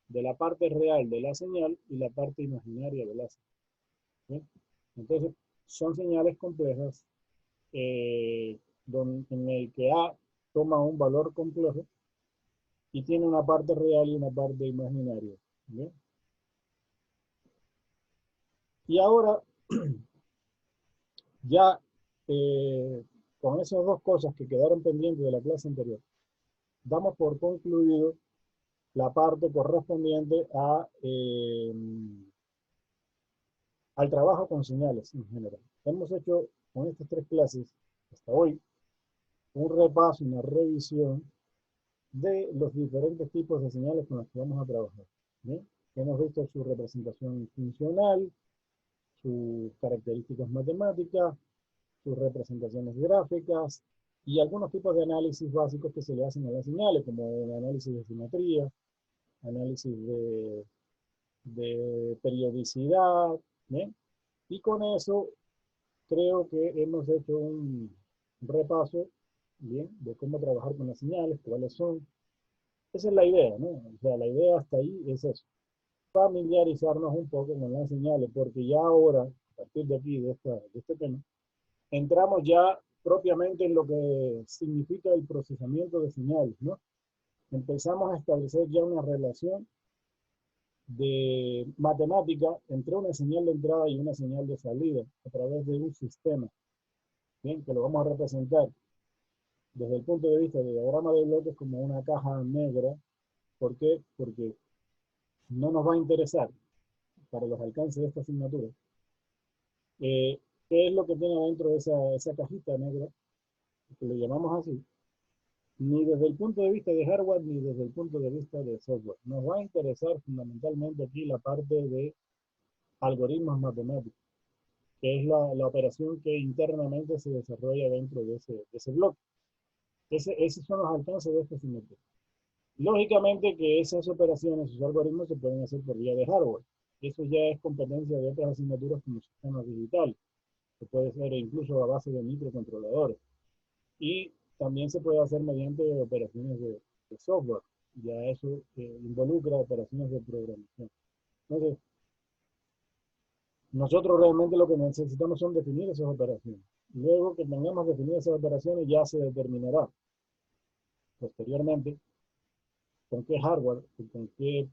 de la parte real de la señal y la parte imaginaria de la señal. ¿Sí? Entonces, son señales complejas en el que A toma un valor complejo y tiene una parte real y una parte imaginaria. ¿Bien? Y ahora, ya con esas dos cosas que quedaron pendientes de la clase anterior, damos por concluido la parte correspondiente al trabajo con señales en general. Hemos hecho con estas tres clases hasta hoy un repaso, una revisión de los diferentes tipos de señales con las que vamos a trabajar. ¿Bien? Hemos visto su representación funcional, sus características matemáticas, sus representaciones gráficas y algunos tipos de análisis básicos que se le hacen a las señales, como el análisis de simetría, análisis de periodicidad. ¿Bien? Y con eso creo que hemos hecho un repaso, bien, de cómo trabajar con las señales, cuáles son. Esa es la idea, ¿no? O sea, la idea hasta ahí es eso, familiarizarnos un poco con las señales, porque ya ahora, a partir de aquí, de este tema, entramos ya propiamente en lo que significa el procesamiento de señales, ¿no? Empezamos a establecer ya una relación de matemática entre una señal de entrada y una señal de salida a través de un sistema, ¿bien? Que lo vamos a representar desde el punto de vista de diagrama de bloques como una caja negra. ¿Por qué? Porque no nos va a interesar para los alcances de esta asignatura qué es lo que tiene dentro de esa cajita negra, que le llamamos así, ni desde el punto de vista de hardware ni desde el punto de vista de software. Nos va a interesar fundamentalmente aquí la parte de algoritmos matemáticos, que es la operación que internamente se desarrolla dentro de ese bloque. Esos son los alcances de esta asignatura. Lógicamente que esas operaciones, esos algoritmos se pueden hacer por vía de hardware. Eso ya es competencia de otras asignaturas como sistemas digitales, que puede ser incluso a base de microcontroladores. Y también se puede hacer mediante operaciones de software. Ya eso involucra operaciones de programación. Entonces, nosotros realmente lo que necesitamos son definir esas operaciones. Luego que tengamos definidas esas operaciones, ya se determinará posteriormente con qué hardware y con qué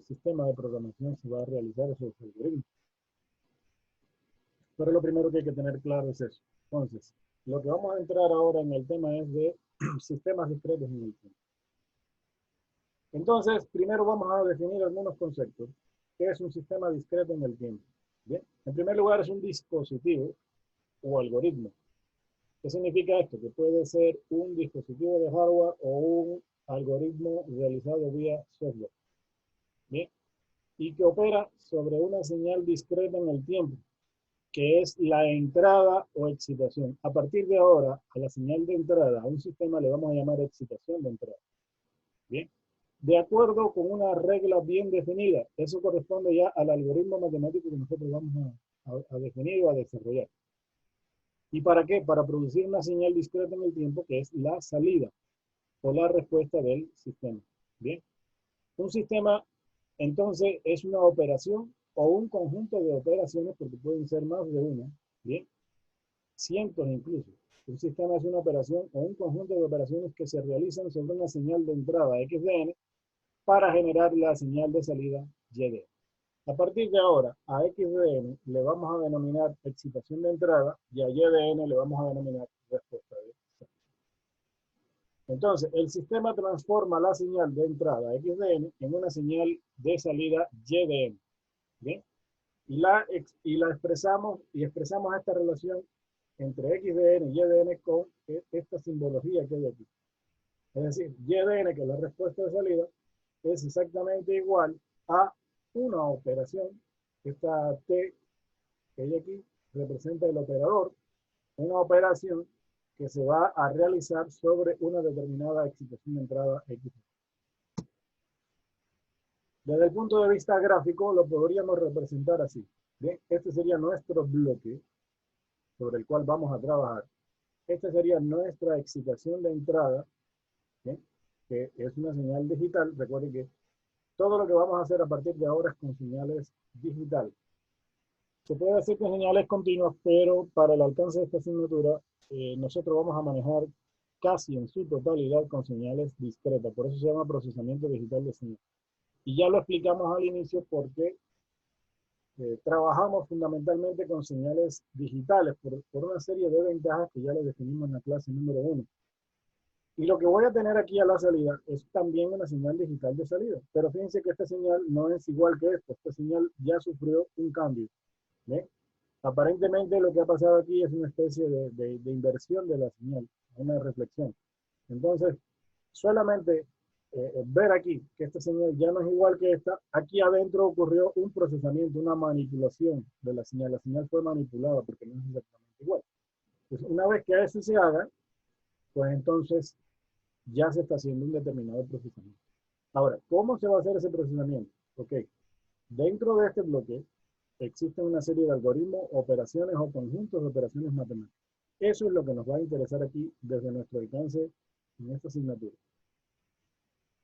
sistema de programación se va a realizar esos algoritmos. Pero lo primero que hay que tener claro es eso. Entonces, lo que vamos a entrar ahora en el tema es de sistemas discretos en el tiempo. Entonces, primero vamos a definir algunos conceptos. ¿Qué es un sistema discreto en el tiempo? Bien, en primer lugar es un dispositivo o algoritmo. ¿Qué significa esto? Que puede ser un dispositivo de hardware o un algoritmo realizado vía software. Bien, y que opera sobre una señal discreta en el tiempo, que es la entrada o excitación. A partir de ahora, a la señal de entrada, a un sistema le vamos a llamar excitación de entrada. Bien, de acuerdo con una regla bien definida. Eso corresponde ya al algoritmo matemático que nosotros vamos a definir o a desarrollar. ¿Y para qué? Para producir una señal discreta en el tiempo, que es la salida o la respuesta del sistema. Bien, un sistema entonces es una operación o un conjunto de operaciones, porque pueden ser más de una, bien, cientos incluso. Un sistema es una operación o un conjunto de operaciones que se realizan sobre una señal de entrada XDN para generar la señal de salida YD. A partir de ahora, a x de n le vamos a denominar excitación de entrada y a y de n le vamos a denominar respuesta de salida. Entonces, el sistema transforma la señal de entrada x de n en una señal de salida y de n. ¿Bien? Y la expresamos esta relación entre x de n y de n con esta simbología que hay aquí. Es decir, y de n, que es la respuesta de salida, es exactamente igual a una operación. Esta t que hay aquí representa el operador, una operación que se va a realizar sobre una determinada excitación de entrada x. Desde el punto de vista gráfico lo podríamos representar así. Bien, este sería nuestro bloque sobre el cual vamos a trabajar. Esta sería nuestra excitación de entrada, ¿bien? Que es una señal digital. Recuerden que todo lo que vamos a hacer a partir de ahora es con señales digitales. Se puede hacer con señales continuas, pero para el alcance de esta asignatura, nosotros vamos a manejar casi en su totalidad con señales discretas. Por eso se llama procesamiento digital de señales. Y ya lo explicamos al inicio porque trabajamos fundamentalmente con señales digitales por una serie de ventajas que ya les definimos en la clase número 1. Y lo que voy a tener aquí a la salida es también una señal digital de salida. Pero fíjense que esta señal no es igual que esta. Esta señal ya sufrió un cambio. ¿Ve? Aparentemente lo que ha pasado aquí es una especie de inversión de la señal, una reflexión. Entonces, solamente ver aquí que esta señal ya no es igual que esta, aquí adentro ocurrió un procesamiento, una manipulación de la señal. La señal fue manipulada porque no es exactamente igual. Entonces, una vez que eso se haga, pues entonces ya se está haciendo un determinado procesamiento. Ahora, ¿cómo se va a hacer ese procesamiento? Ok, dentro de este bloque existen una serie de algoritmos, operaciones o conjuntos de operaciones matemáticas. Eso es lo que nos va a interesar aquí desde nuestro alcance en esta asignatura.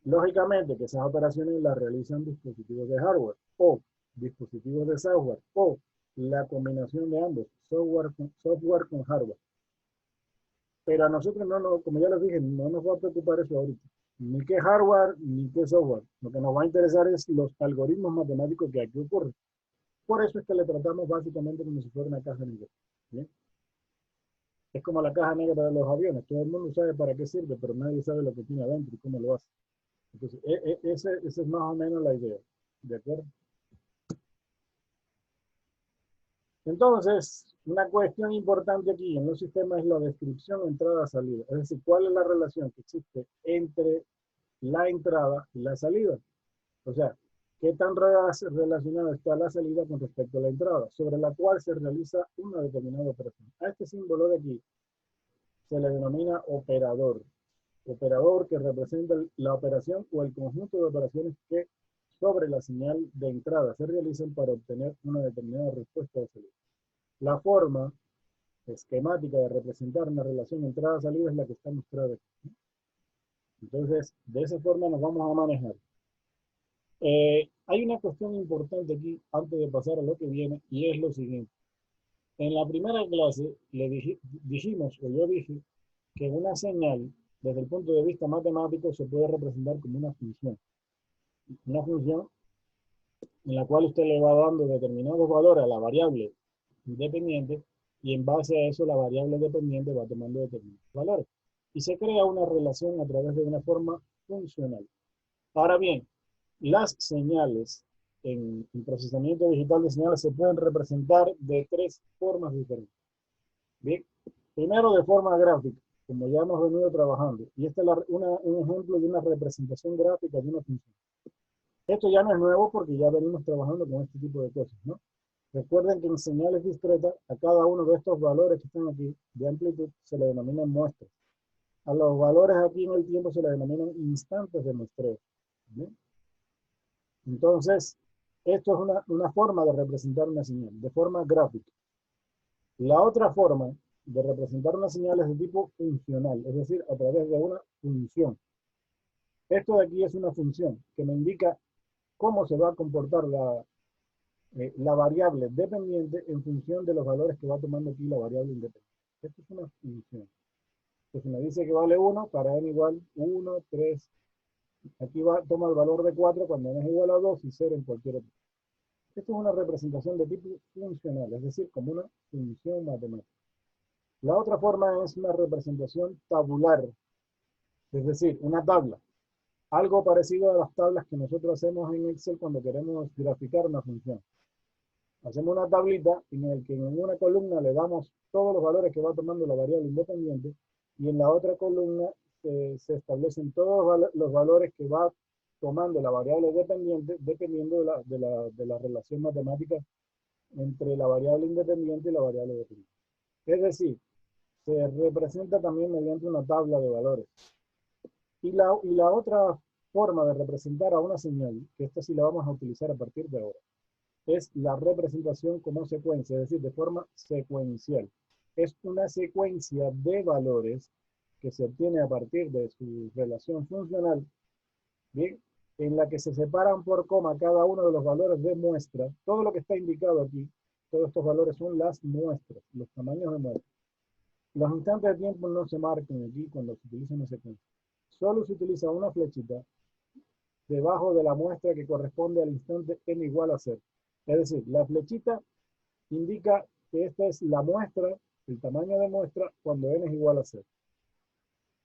Lógicamente que esas operaciones las realizan dispositivos de hardware o dispositivos de software o la combinación de ambos, software con hardware. Pero a nosotros no, como ya les dije, no nos va a preocupar eso ahorita. Ni qué hardware, ni qué software. Lo que nos va a interesar es los algoritmos matemáticos que aquí ocurren. Por eso es que le tratamos básicamente como si fuera una caja negra. ¿Bien? Es como la caja negra de los aviones. Todo el mundo sabe para qué sirve, pero nadie sabe lo que tiene adentro y cómo lo hace. Entonces, esa es más o menos la idea. ¿De acuerdo? Entonces, una cuestión importante aquí en los sistemas es la descripción entrada-salida. Es decir, cuál es la relación que existe entre la entrada y la salida. O sea, qué tan relacionada está la salida con respecto a la entrada, sobre la cual se realiza una determinada operación. A este símbolo de aquí se le denomina operador. Operador que representa la operación o el conjunto de operaciones que sobre la señal de entrada se realizan para obtener una determinada respuesta de salida. La forma esquemática de representar una relación entrada-salida es la que está mostrada aquí. Entonces, de esa forma nos vamos a manejar. Hay una cuestión importante aquí antes de pasar a lo que viene y es lo siguiente. En la primera clase dijimos, o yo dije, que una señal desde el punto de vista matemático se puede representar como una función. Una función en la cual usted le va dando determinados valores a la variable independiente y en base a eso la variable dependiente va tomando determinados valores. Y se crea una relación a través de una forma funcional. Ahora bien, las señales en procesamiento digital de señales se pueden representar de tres formas diferentes. Bien, primero de forma gráfica, como ya hemos venido trabajando. Y este es un ejemplo de una representación gráfica de una función. Esto ya no es nuevo porque ya venimos trabajando con este tipo de cosas, ¿no? Recuerden que en señales discretas, a cada uno de estos valores que están aquí de amplitud se le denominan muestras. A los valores aquí en el tiempo se le denominan instantes de muestreo. ¿Bien? Entonces, esto es una forma de representar una señal, de forma gráfica. La otra forma de representar una señal es de tipo funcional, es decir, a través de una función. Esto de aquí es una función que me indica cómo se va a comportar la variable dependiente en función de los valores que va tomando aquí la variable independiente. Esto es una función. Entonces me dice que vale 1 para n igual 1, 3. Aquí toma el valor de 4 cuando n es igual a 2 y 0 en cualquier otro. Esto es una representación de tipo funcional, es decir, como una función matemática. La otra forma es una representación tabular, es decir, una tabla. Algo parecido a las tablas que nosotros hacemos en Excel cuando queremos graficar una función. Hacemos una tablita en la que en una columna le damos todos los valores que va tomando la variable independiente y en la otra columna se establecen todos los valores que va tomando la variable dependiente dependiendo de la relación matemática entre la variable independiente y la variable dependiente. Es decir, se representa también mediante una tabla de valores. Y la otra forma de representar a una señal, que esta sí la vamos a utilizar a partir de ahora, es la representación como secuencia, es decir, de forma secuencial. Es una secuencia de valores que se obtiene a partir de su relación funcional, ¿bien? En la que se separan por coma cada uno de los valores de muestra. Todo lo que está indicado aquí, todos estos valores son las muestras, los tamaños de muestra. Los instantes de tiempo no se marcan aquí cuando se utiliza una secuencia. Solo se utiliza una flechita debajo de la muestra que corresponde al instante n igual a 0. Es decir, la flechita indica que esta es la muestra, el tamaño de muestra cuando n es igual a 0.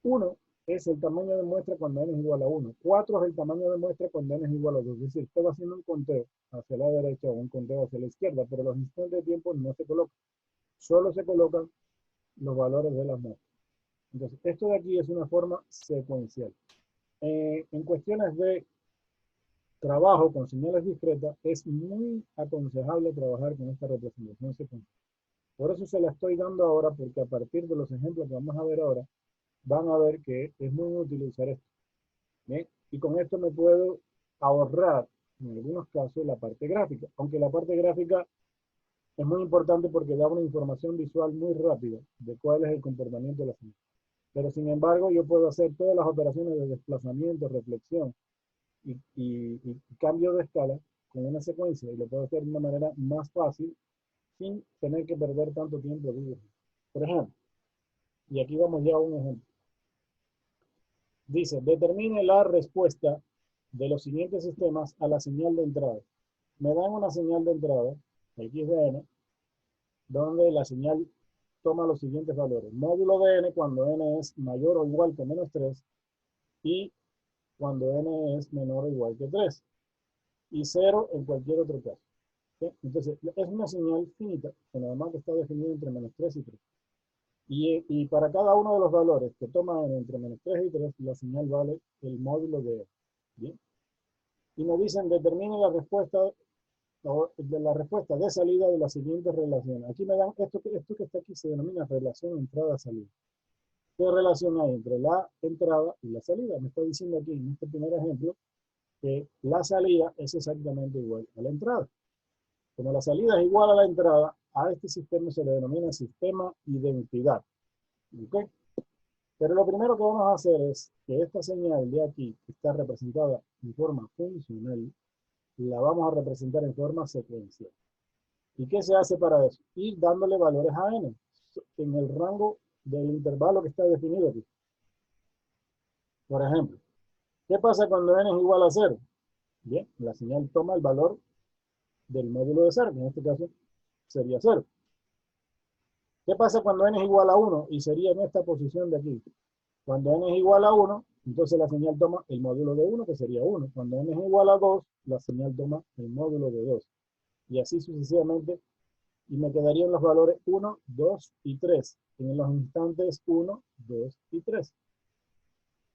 1 es el tamaño de muestra cuando n es igual a 1. 4 es el tamaño de muestra cuando n es igual a 2. Es decir, estoy haciendo un conteo hacia la derecha o un conteo hacia la izquierda, pero los instantes de tiempo no se colocan. Solo se colocan los valores de las muestras. Entonces, esto de aquí es una forma secuencial. En cuestiones de trabajo con señales discretas, es muy aconsejable trabajar con esta representación secuencial. Por eso se la estoy dando ahora, porque a partir de los ejemplos que vamos a ver ahora, van a ver que es muy útil usar esto. ¿Bien? Y con esto me puedo ahorrar, en algunos casos, la parte gráfica. Aunque la parte gráfica es muy importante porque da una información visual muy rápida de cuál es el comportamiento de la señal. Pero sin embargo, yo puedo hacer todas las operaciones de desplazamiento, reflexión y cambio de escala con una secuencia y lo puedo hacer de una manera más fácil sin tener que perder tanto tiempo. Por ejemplo, y aquí vamos ya a un ejemplo. Dice, determine la respuesta de los siguientes sistemas a la señal de entrada. Me dan una señal de entrada, x de n, donde la señal toma los siguientes valores. Módulo de n cuando n es mayor o igual que menos 3 y cuando n es menor o igual que 3. Y 0 en cualquier otro caso. ¿Sí? Entonces, es una señal finita, que normalmente está definida entre menos 3 y 3. Y para cada uno de los valores que toman entre menos 3 y 3, la señal vale el módulo de n. ¿Bien? Y nos dicen, determine la respuesta de salida de la siguiente relación. Aquí me dan, esto que está aquí se denomina relación entrada-salida. ¿Qué relación hay entre la entrada y la salida? Me está diciendo aquí en este primer ejemplo que la salida es exactamente igual a la entrada. Como la salida es igual a la entrada, a este sistema se le denomina sistema identidad. ¿Okay? Pero lo primero que vamos a hacer es que esta señal de aquí, que está representada en forma funcional, la vamos a representar en forma secuencial. ¿Y qué se hace para eso? Ir dándole valores a n en el rango del intervalo que está definido aquí. Por ejemplo, ¿qué pasa cuando n es igual a 0? Bien, la señal toma el valor del módulo de 0, que en este caso sería 0. ¿Qué pasa cuando n es igual a 1? Y sería en esta posición de aquí. Cuando n es igual a 1, entonces la señal toma el módulo de 1, que sería 1. Cuando n es igual a 2, la señal toma el módulo de 2. Y así sucesivamente. Y me quedarían los valores 1, 2 y 3. En los instantes 1, 2 y 3.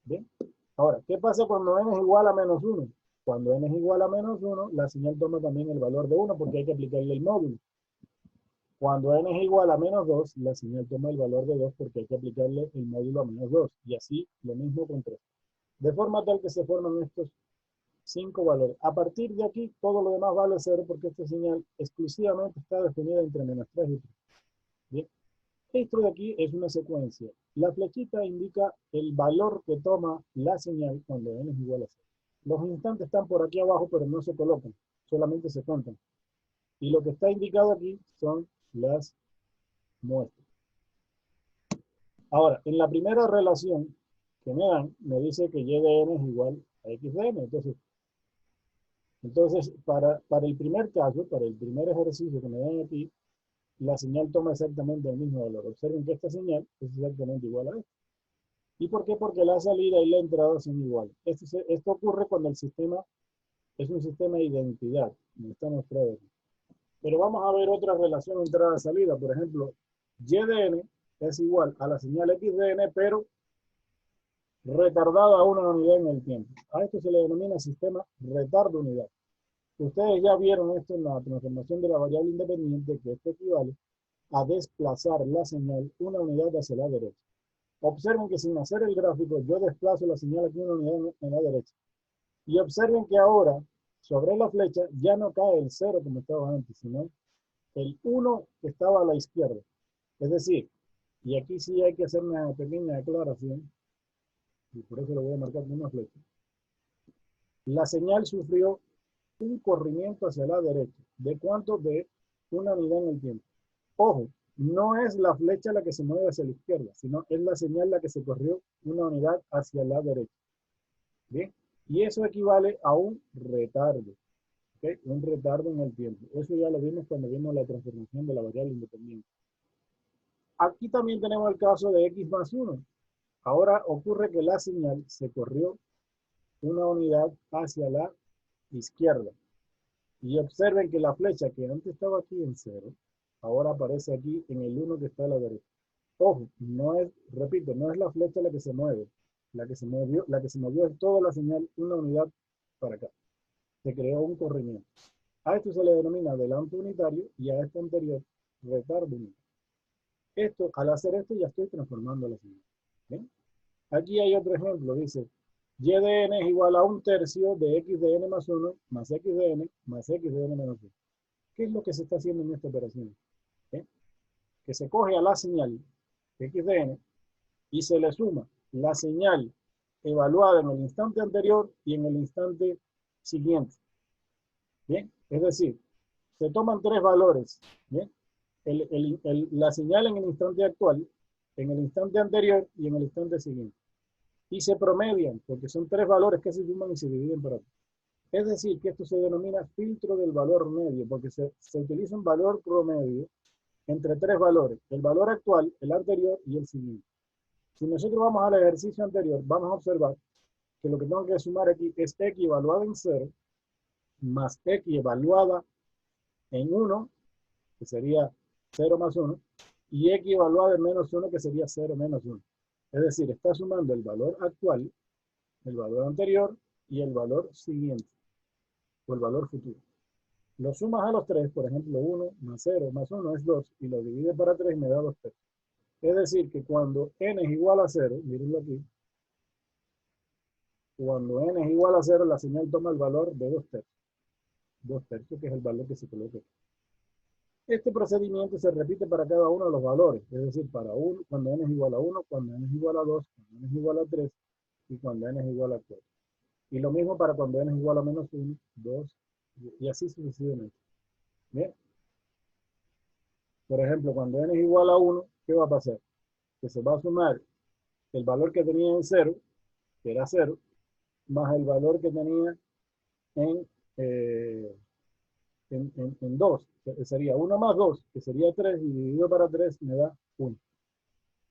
¿Bien? Ahora, ¿qué pasa cuando n es igual a menos 1? Cuando n es igual a menos 1, la señal toma también el valor de 1 porque hay que aplicarle el módulo. Cuando n es igual a menos 2, la señal toma el valor de 2 porque hay que aplicarle el módulo a menos 2. Y así lo mismo con 3. De forma tal que se forman estos 5 valores. A partir de aquí, todo lo demás vale 0 porque esta señal exclusivamente está definida entre menos 3 y 3. Bien. Esto de aquí es una secuencia. La flechita indica el valor que toma la señal cuando n es igual a 0. Los instantes están por aquí abajo, pero no se colocan, solamente se cuentan. Y lo que está indicado aquí son las muestras. Ahora, en la primera relación, que me dan, me dice que y de n es igual a x de n. Entonces, Entonces, para el primer caso, para el primer ejercicio que me dan aquí, la señal toma exactamente el mismo valor. Observen que esta señal es exactamente igual a esta. ¿Y por qué? Porque la salida y la entrada son iguales. Esto ocurre cuando el sistema es un sistema de identidad, como está mostrado aquí. Pero vamos a ver otra relación entrada-salida. Por ejemplo, y de n es igual a la señal x de n, pero retardada a una unidad en el tiempo. A esto se le denomina sistema retardo-unidad. Ustedes ya vieron esto en la transformación de la variable independiente, que esto equivale a desplazar la señal una unidad hacia la derecha. Observen que sin hacer el gráfico, yo desplazo la señal aquí una unidad en la derecha. Y observen que ahora, sobre la flecha, ya no cae el 0 como estaba antes, sino el 1 que estaba a la izquierda. Es decir, y aquí sí hay que hacer una pequeña aclaración, y por eso lo voy a marcar con una flecha. La señal sufrió un corrimiento hacia la derecha. ¿De cuánto? De una unidad en el tiempo. Ojo, no es la flecha la que se mueve hacia la izquierda, sino es la señal la que se corrió una unidad hacia la derecha. ¿Bien? Y eso equivale a un retardo. ¿Okay? Un retardo en el tiempo. Eso ya lo vimos cuando vimos la transformación de la variable independiente. Aquí también tenemos el caso de x más 1. Ahora ocurre que la señal se corrió una unidad hacia la izquierda. Y observen que la flecha que antes estaba aquí en 0, ahora aparece aquí en el 1 que está a la derecha. Ojo, no es, repito, no es la flecha la que se mueve. La que se movió es toda la señal, una unidad para acá. Se creó un corrimiento. A esto se le denomina adelanto unitario y a este anterior retardo unitario. Esto, al hacer esto, ya estoy transformando la señal. ¿Bien? Aquí hay otro ejemplo, dice, y de n es igual a un tercio de x de n más 1 más x de n más x de n menos 1. ¿Qué es lo que se está haciendo en esta operación? ¿Eh? Que se coge a la señal x de n y se le suma la señal evaluada en el instante anterior y en el instante siguiente. ¿Bien? Es decir, se toman tres valores. ¿Bien? La señal en el instante actual, en el instante anterior y en el instante siguiente. Y se promedian, porque son tres valores que se suman y se dividen por otro. Es decir, que esto se denomina filtro del valor medio, porque se utiliza un valor promedio entre tres valores, el valor actual, el anterior y el siguiente. Si nosotros vamos al ejercicio anterior, vamos a observar que lo que tengo que sumar aquí es x evaluada en 0, más x evaluada en 1, que sería 0 más 1, y x evaluada en menos 1, que sería 0 menos 1. Es decir, está sumando el valor actual, el valor anterior y el valor siguiente, o el valor futuro. Lo sumas a los tres, por ejemplo, 1 más 0 más 1 es 2, y lo divides para 3 y me da 2 tercios. Es decir, que cuando n es igual a 0, mírenlo aquí, cuando n es igual a 0, la señal toma el valor de 2 tercios. 2 tercios, que es el valor que se coloca aquí. Este procedimiento se repite para cada uno de los valores, es decir, para cuando n es igual a 1, cuando n es igual a 2, cuando n es igual a 3 y cuando n es igual a 4. Y lo mismo para cuando n es igual a menos 1, 2 y así sucesivamente. ¿Bien? Por ejemplo, cuando n es igual a 1, ¿qué va a pasar? Que se va a sumar el valor que tenía en 0, que era 0, más el valor que tenía en, eh, en 2, sería 1 más 2, que sería 3, y dividido para 3 me da 1.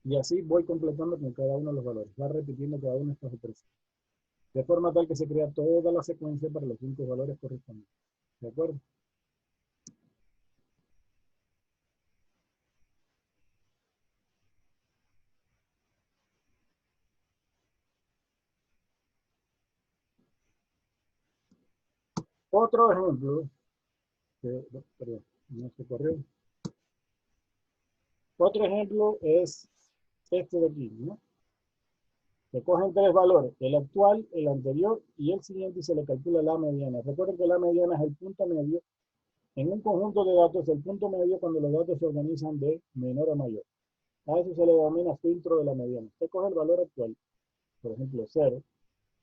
Y así voy completando con cada uno de los valores. Va repitiendo cada una de estas operaciones. De forma tal que se crea toda la secuencia para los 5 valores correspondientes. ¿De acuerdo? Otro ejemplo, perdón, no se corrió. Otro ejemplo es este de aquí, ¿no? Se cogen tres valores, el actual, el anterior y el siguiente, y se le calcula la mediana. Recuerden que la mediana es el punto medio. En un conjunto de datos, el punto medio cuando los datos se organizan de menor a mayor. A eso se le denomina filtro de la mediana. Usted coge el valor actual, por ejemplo, 0,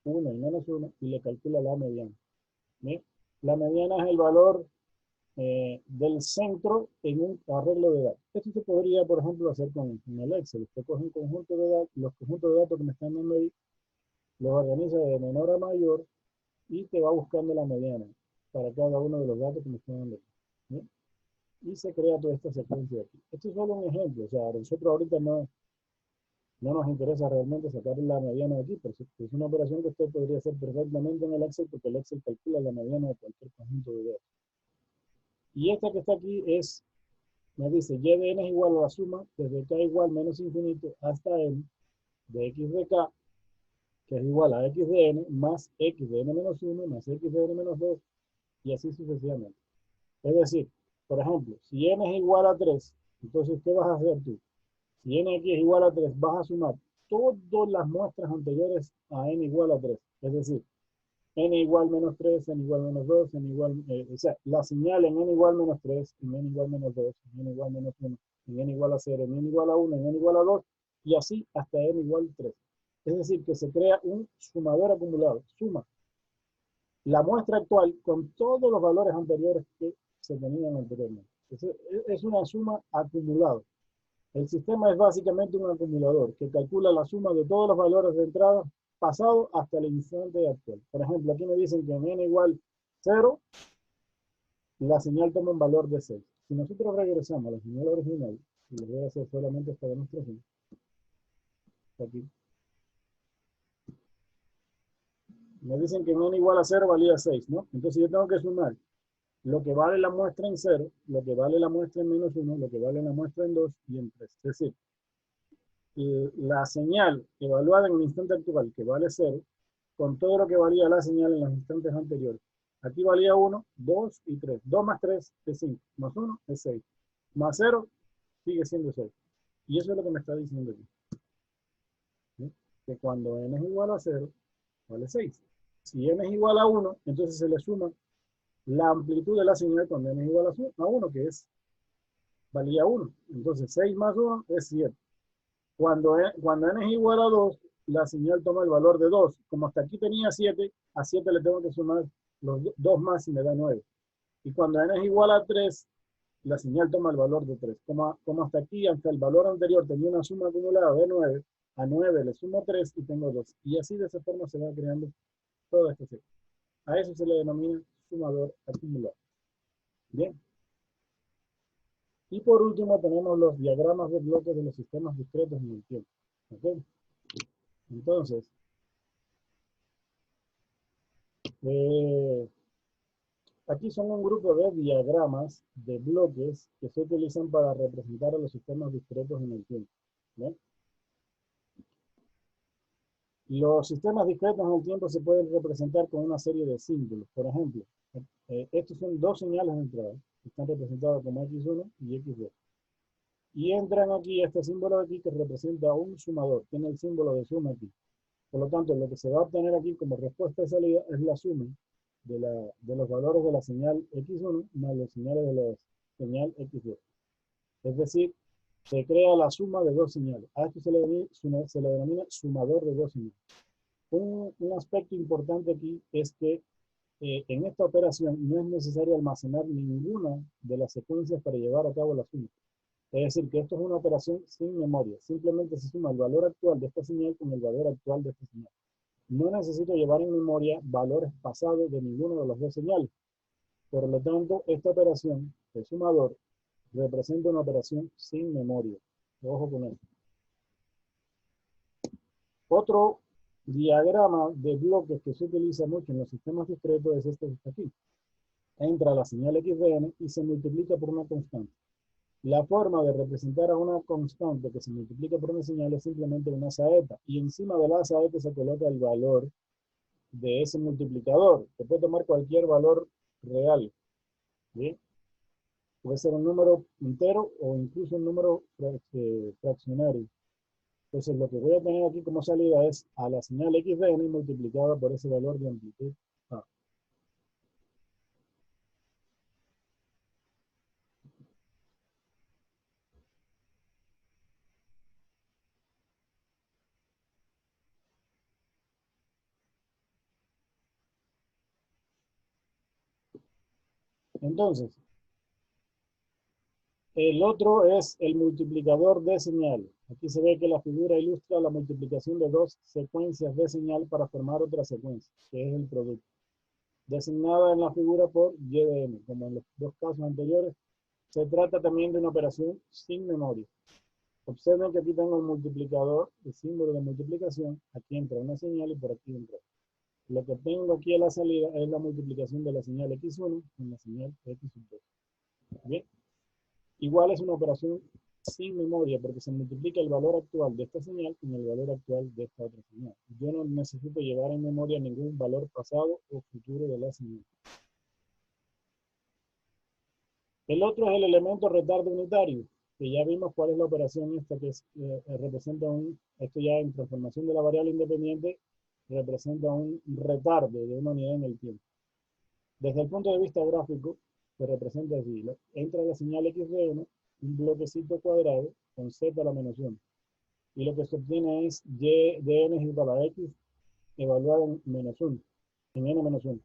1 y menos 1, y le calcula la mediana. ¿Bien? La mediana es el valor del centro en un arreglo de datos. Esto se podría, por ejemplo, hacer con el Excel. Usted coge un conjunto de datos, los conjuntos de datos que me están dando ahí, los organiza de menor a mayor y te va buscando la mediana. para cada uno de los datos que me están dando. ¿Bien? Y se crea toda esta secuencia de aquí. Esto es solo un ejemplo, o sea, nosotros ahorita no nos interesa realmente sacar la mediana de aquí, pero es una operación que usted podría hacer perfectamente en el Excel, porque el Excel calcula la mediana de cualquier conjunto de datos. Y esta que está aquí es, me dice, y de n es igual a la suma desde k igual menos infinito hasta n de x de k, que es igual a x de n más x de n menos 1 más x de n menos 2, y así sucesivamente. Es decir, por ejemplo, si n es igual a 3, entonces, ¿qué vas a hacer tú? Si n aquí es igual a 3, vas a sumar todas las muestras anteriores a n igual a 3. Es decir, n igual menos 3, n igual menos 2, n igual, o sea, la señal en n igual menos 3, en n igual menos 2, en n igual menos 1, en n igual a 0, en n igual a 1, en n igual a 2, y así hasta n igual a 3. Es decir, que se crea un sumador acumulado. Suma la muestra actual con todos los valores anteriores que se tenían anteriormente. Es una suma acumulada. El sistema es básicamente un acumulador que calcula la suma de todos los valores de entrada pasado hasta el instante actual. Por ejemplo, aquí me dicen que en n igual 0, la señal toma un valor de 6. Si nosotros regresamos a la señal original, y les voy a hacer solamente esta demostración, aquí, me dicen que en n igual a 0 valía 6, ¿no? Entonces yo tengo que sumar lo que vale la muestra en 0, lo que vale la muestra en menos 1, lo que vale la muestra en 2 y en 3. Es decir, la señal evaluada en el instante actual, que vale 0, con todo lo que valía la señal en los instantes anteriores. Aquí valía 1, 2 y 3. 2 más 3 es 5, más 1 es 6. Más 0 sigue siendo 6. Y eso es lo que me está diciendo aquí. ¿Sí? Que cuando n es igual a 0, vale 6. Si n es igual a 1, entonces se le suma la amplitud de la señal cuando n es igual a 1, que es, valía 1. Entonces 6 más 1 es 7. Cuando n es igual a 2, la señal toma el valor de 2. Como hasta aquí tenía 7, a 7 le tengo que sumar los 2 más y me da 9. Y cuando n es igual a 3, la señal toma el valor de 3. Como hasta aquí, hasta el valor anterior, tenía una suma acumulada de 9, a 9 le sumo 3 y tengo 2. Y así de esa forma se va creando toda esta serie. A eso se le denomina sumador acumulado. Bien. Y por último tenemos los diagramas de bloques de los sistemas discretos en el tiempo. ¿Okay? Entonces, aquí son un grupo de diagramas de bloques que se utilizan para representar a los sistemas discretos en el tiempo. ¿Bien? Los sistemas discretos en el tiempo se pueden representar con una serie de símbolos. Por ejemplo, estos son dos señales de entrada, que están representadas como x1 y x2. Y entran aquí este símbolo de aquí que representa un sumador, tiene el símbolo de suma aquí. Por lo tanto, lo que se va a obtener aquí como respuesta de salida es la suma de los valores de la señal x1 más los señales de la señal x2. Es decir, se crea la suma de dos señales. A esto se le denomina sumador de dos señales. Un aspecto importante aquí es que en esta operación no es necesario almacenar ninguna de las secuencias para llevar a cabo la suma. Es decir, que esto es una operación sin memoria. Simplemente se suma el valor actual de esta señal con el valor actual de esta señal. No necesito llevar en memoria valores pasados de ninguna de las dos señales. Por lo tanto, esta operación de sumador representa una operación sin memoria. Ojo con esto. Otro diagrama de bloques que se utiliza mucho en los sistemas discretos es este que está aquí. Entra la señal x de n y se multiplica por una constante. La forma de representar a una constante que se multiplica por una señal es simplemente una saeta. Y encima de la saeta se coloca el valor de ese multiplicador. Se puede tomar cualquier valor real. ¿Bien? Puede ser un número entero o incluso un número fraccionario. Entonces lo que voy a tener aquí como salida es a la señal x de n multiplicada por ese valor de amplitud A. Entonces, el otro es el multiplicador de señal. Aquí se ve que la figura ilustra la multiplicación de dos secuencias de señal para formar otra secuencia, que es el producto. designada en la figura por y de n, como en los dos casos anteriores. Se trata también de una operación sin memoria. Observen que aquí tengo el multiplicador, el símbolo de multiplicación. Aquí entra una señal y por aquí entra. Lo que tengo aquí a la salida es la multiplicación de la señal x1 con la señal x2. ¿Bien? Igual es una operación sin memoria porque se multiplica el valor actual de esta señal con el valor actual de esta otra señal. Yo no necesito llevar en memoria ningún valor pasado o futuro de la señal. El otro es el elemento retardo unitario, que ya vimos cuál es la operación esta que representa esto ya en transformación de la variable independiente, representa un retardo de una unidad en el tiempo. Desde el punto de vista gráfico, se representa así. Entra la señal x de n, un bloquecito cuadrado con z a la menos 1. Y lo que se obtiene es y de n es igual a x evaluado en menos 1, en n menos 1.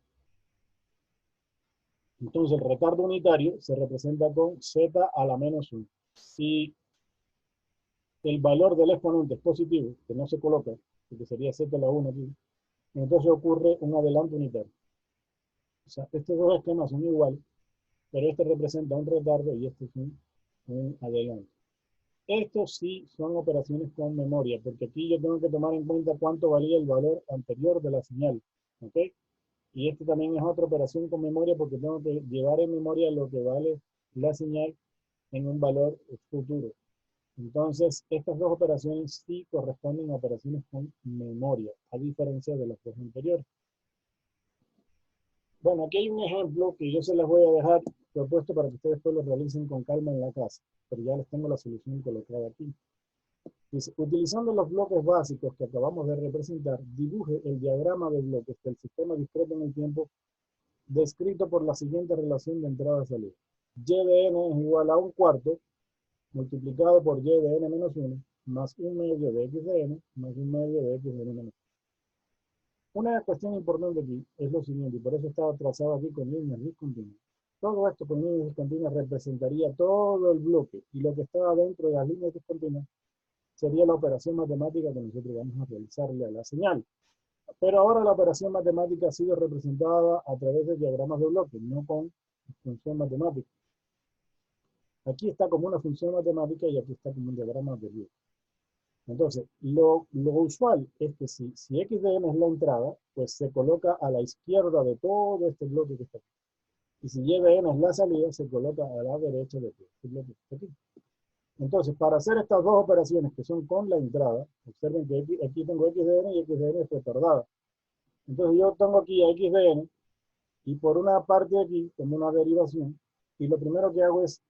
Entonces el retardo unitario se representa con z a la menos 1. Si el valor del exponente es positivo, que no se coloca, porque sería z a la 1 aquí, entonces ocurre un adelanto unitario. O sea, estos dos esquemas son iguales, pero este representa un retardo y este es un adelanto. Estos sí son operaciones con memoria, porque aquí yo tengo que tomar en cuenta cuánto valía el valor anterior de la señal. ¿Ok? Y esto también es otra operación con memoria porque tengo que llevar en memoria lo que vale la señal en un valor futuro. Entonces, estas dos operaciones sí corresponden a operaciones con memoria, a diferencia de las dos anteriores. Bueno, aquí hay un ejemplo que yo se las voy a dejar propuesto para que ustedes después lo realicen con calma en la casa, pero ya les tengo la solución colocada aquí. Dice, utilizando los bloques básicos que acabamos de representar, dibuje el diagrama de bloques del sistema discreto en el tiempo descrito por la siguiente relación de entrada-salida. Y de n es igual a un cuarto multiplicado por y de n menos 1 más un medio de x de n más un medio de x de n menos 1. Una cuestión importante aquí es lo siguiente, y por eso estaba trazado aquí con líneas discontinuas. Todo esto con líneas discontinuas representaría todo el bloque, y lo que está dentro de las líneas discontinuas sería la operación matemática que nosotros vamos a realizarle a la señal. Pero ahora la operación matemática ha sido representada a través de diagramas de bloques, no con función matemática. Aquí está como una función matemática y aquí está como un diagrama de bloques. Entonces, lo usual es que si x de n es la entrada, pues se coloca a la izquierda de todo este bloque que está aquí. Y si y de n es la salida, se coloca a la derecha de todo este bloque que está aquí. Entonces, para hacer estas dos operaciones que son con la entrada, observen que aquí tengo x de n y x de n es retardada. Entonces yo tengo aquí a x de n y por una parte de aquí, como una derivación, y lo primero que hago es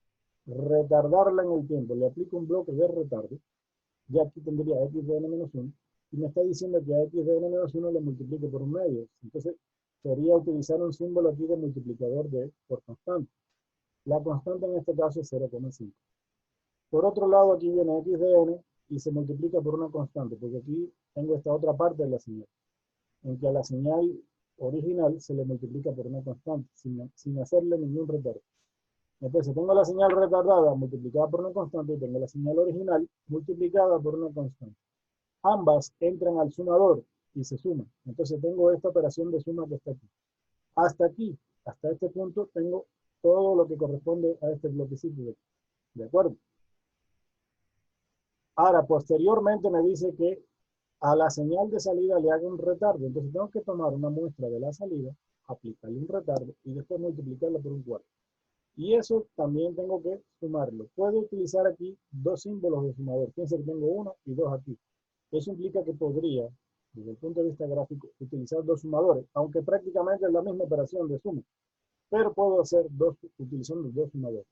retardarla en el tiempo. Le aplico un bloque de retardo. Ya aquí tendría x de n menos 1, y me está diciendo que a x de n menos 1 le multiplique por un medio. Entonces, sería utilizar un símbolo aquí de multiplicador por constante. La constante en este caso es 0,5. Por otro lado, aquí viene x de n y se multiplica por una constante, porque aquí tengo esta otra parte de la señal, en que a la señal original se le multiplica por una constante, sin hacerle ningún retardo. Entonces tengo la señal retardada multiplicada por una constante y tengo la señal original multiplicada por una constante. Ambas entran al sumador y se suman. Entonces tengo esta operación de suma que está aquí. Hasta este punto tengo todo lo que corresponde a este bloquecito de aquí. ¿De acuerdo? Ahora, posteriormente me dice que a la señal de salida le hago un retardo. Entonces tengo que tomar una muestra de la salida, aplicarle un retardo y después multiplicarlo por un cuarto. Y eso también tengo que sumarlo. Puedo utilizar aquí dos símbolos de sumador. Fíjense que tengo uno y dos aquí. Eso implica que podría, desde el punto de vista gráfico, utilizar dos sumadores, aunque prácticamente es la misma operación de suma. Pero puedo hacer utilizando dos sumadores.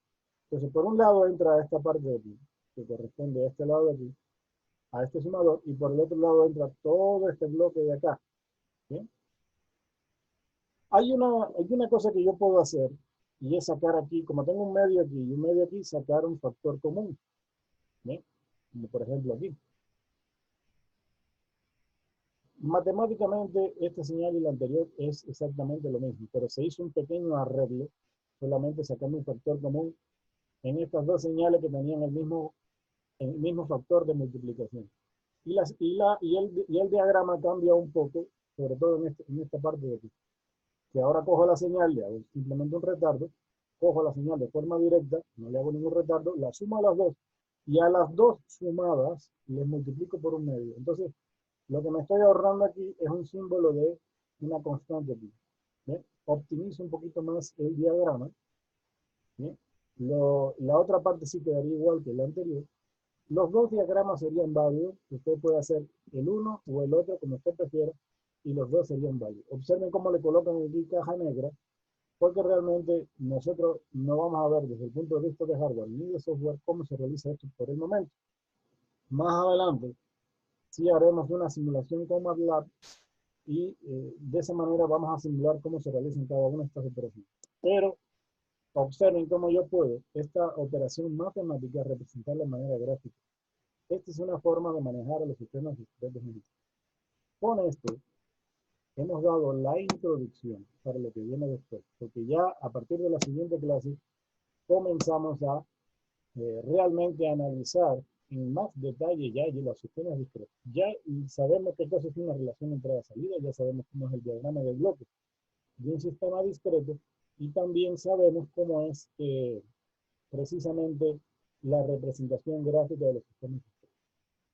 Entonces, por un lado entra esta parte de aquí, que corresponde a este lado de aquí, a este sumador, y por el otro lado entra todo este bloque de acá. ¿Bien? Hay una cosa que yo puedo hacer, y es sacar aquí, como tengo un medio aquí y un medio aquí, sacar un factor común. ¿Bien? Como por ejemplo aquí. Matemáticamente, esta señal y la anterior es exactamente lo mismo, pero se hizo un pequeño arreglo, solamente sacando un factor común en estas dos señales que tenían el mismo factor de multiplicación. Y el diagrama cambia un poco, sobre todo en esta parte de aquí. que ahora cojo la señal, le hago simplemente un retardo, cojo la señal de forma directa, no le hago ningún retardo, la sumo a las dos, y a las dos sumadas les multiplico por un medio. Entonces, lo que me estoy ahorrando aquí es un símbolo de una constante aquí. ¿Bien? Optimizo un poquito más el diagrama. ¿Bien? La otra parte sí quedaría igual que la anterior. Los dos diagramas serían válidos. Usted puede hacer el uno o el otro como usted prefiera y los dos serían válidos. Observen cómo le colocan aquí caja negra, porque realmente nosotros no vamos a ver desde el punto de vista de hardware ni de software cómo se realiza esto por el momento. Más adelante sí haremos una simulación con MATLAB y de esa manera vamos a simular cómo se realizan cada una de estas operaciones. Pero observen cómo yo puedo esta operación matemática representar de manera gráfica. Esta es una forma de manejar a los sistemas discretos. Con esto hemos dado la introducción para lo que viene después, porque ya a partir de la siguiente clase comenzamos a realmente analizar en más detalle ya los sistemas discretos. Ya sabemos qué cosa es una relación entrada-salida, ya sabemos cómo es el diagrama de bloques de un sistema discreto y también sabemos cómo es precisamente la representación gráfica de los sistemas discretos.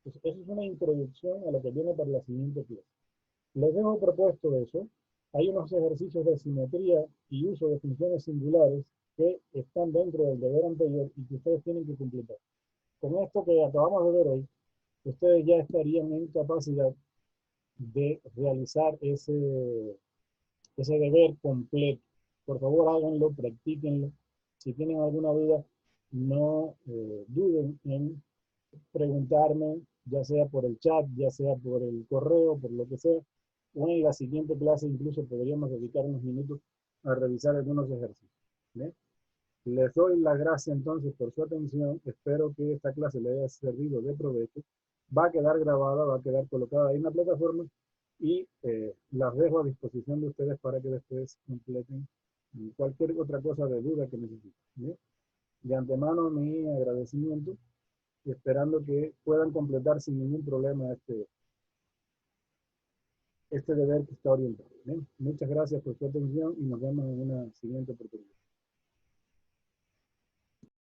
Entonces, eso es una introducción a lo que viene para la siguiente clase. Les dejo propuesto eso. Hay unos ejercicios de simetría y uso de funciones singulares que están dentro del deber anterior y que ustedes tienen que completar. Con esto que acabamos de ver hoy, ustedes ya estarían en capacidad de realizar ese deber completo. Por favor, háganlo, practíquenlo. Si tienen alguna duda, no duden en preguntarme, ya sea por el chat, ya sea por el correo, por lo que sea, o en la siguiente clase incluso podríamos dedicar unos minutos a revisar algunos ejercicios. ¿Bien? Les doy las gracias entonces por su atención. Espero que esta clase les haya servido de provecho. Va a quedar grabada, va a quedar colocada ahí en la plataforma y las dejo a disposición de ustedes para que después completen cualquier otra cosa de duda que necesiten. ¿Bien? De antemano mi agradecimiento y esperando que puedan completar sin ningún problema este deber que está orientado. ¿Bien? Muchas gracias por su atención y nos vemos en una siguiente oportunidad.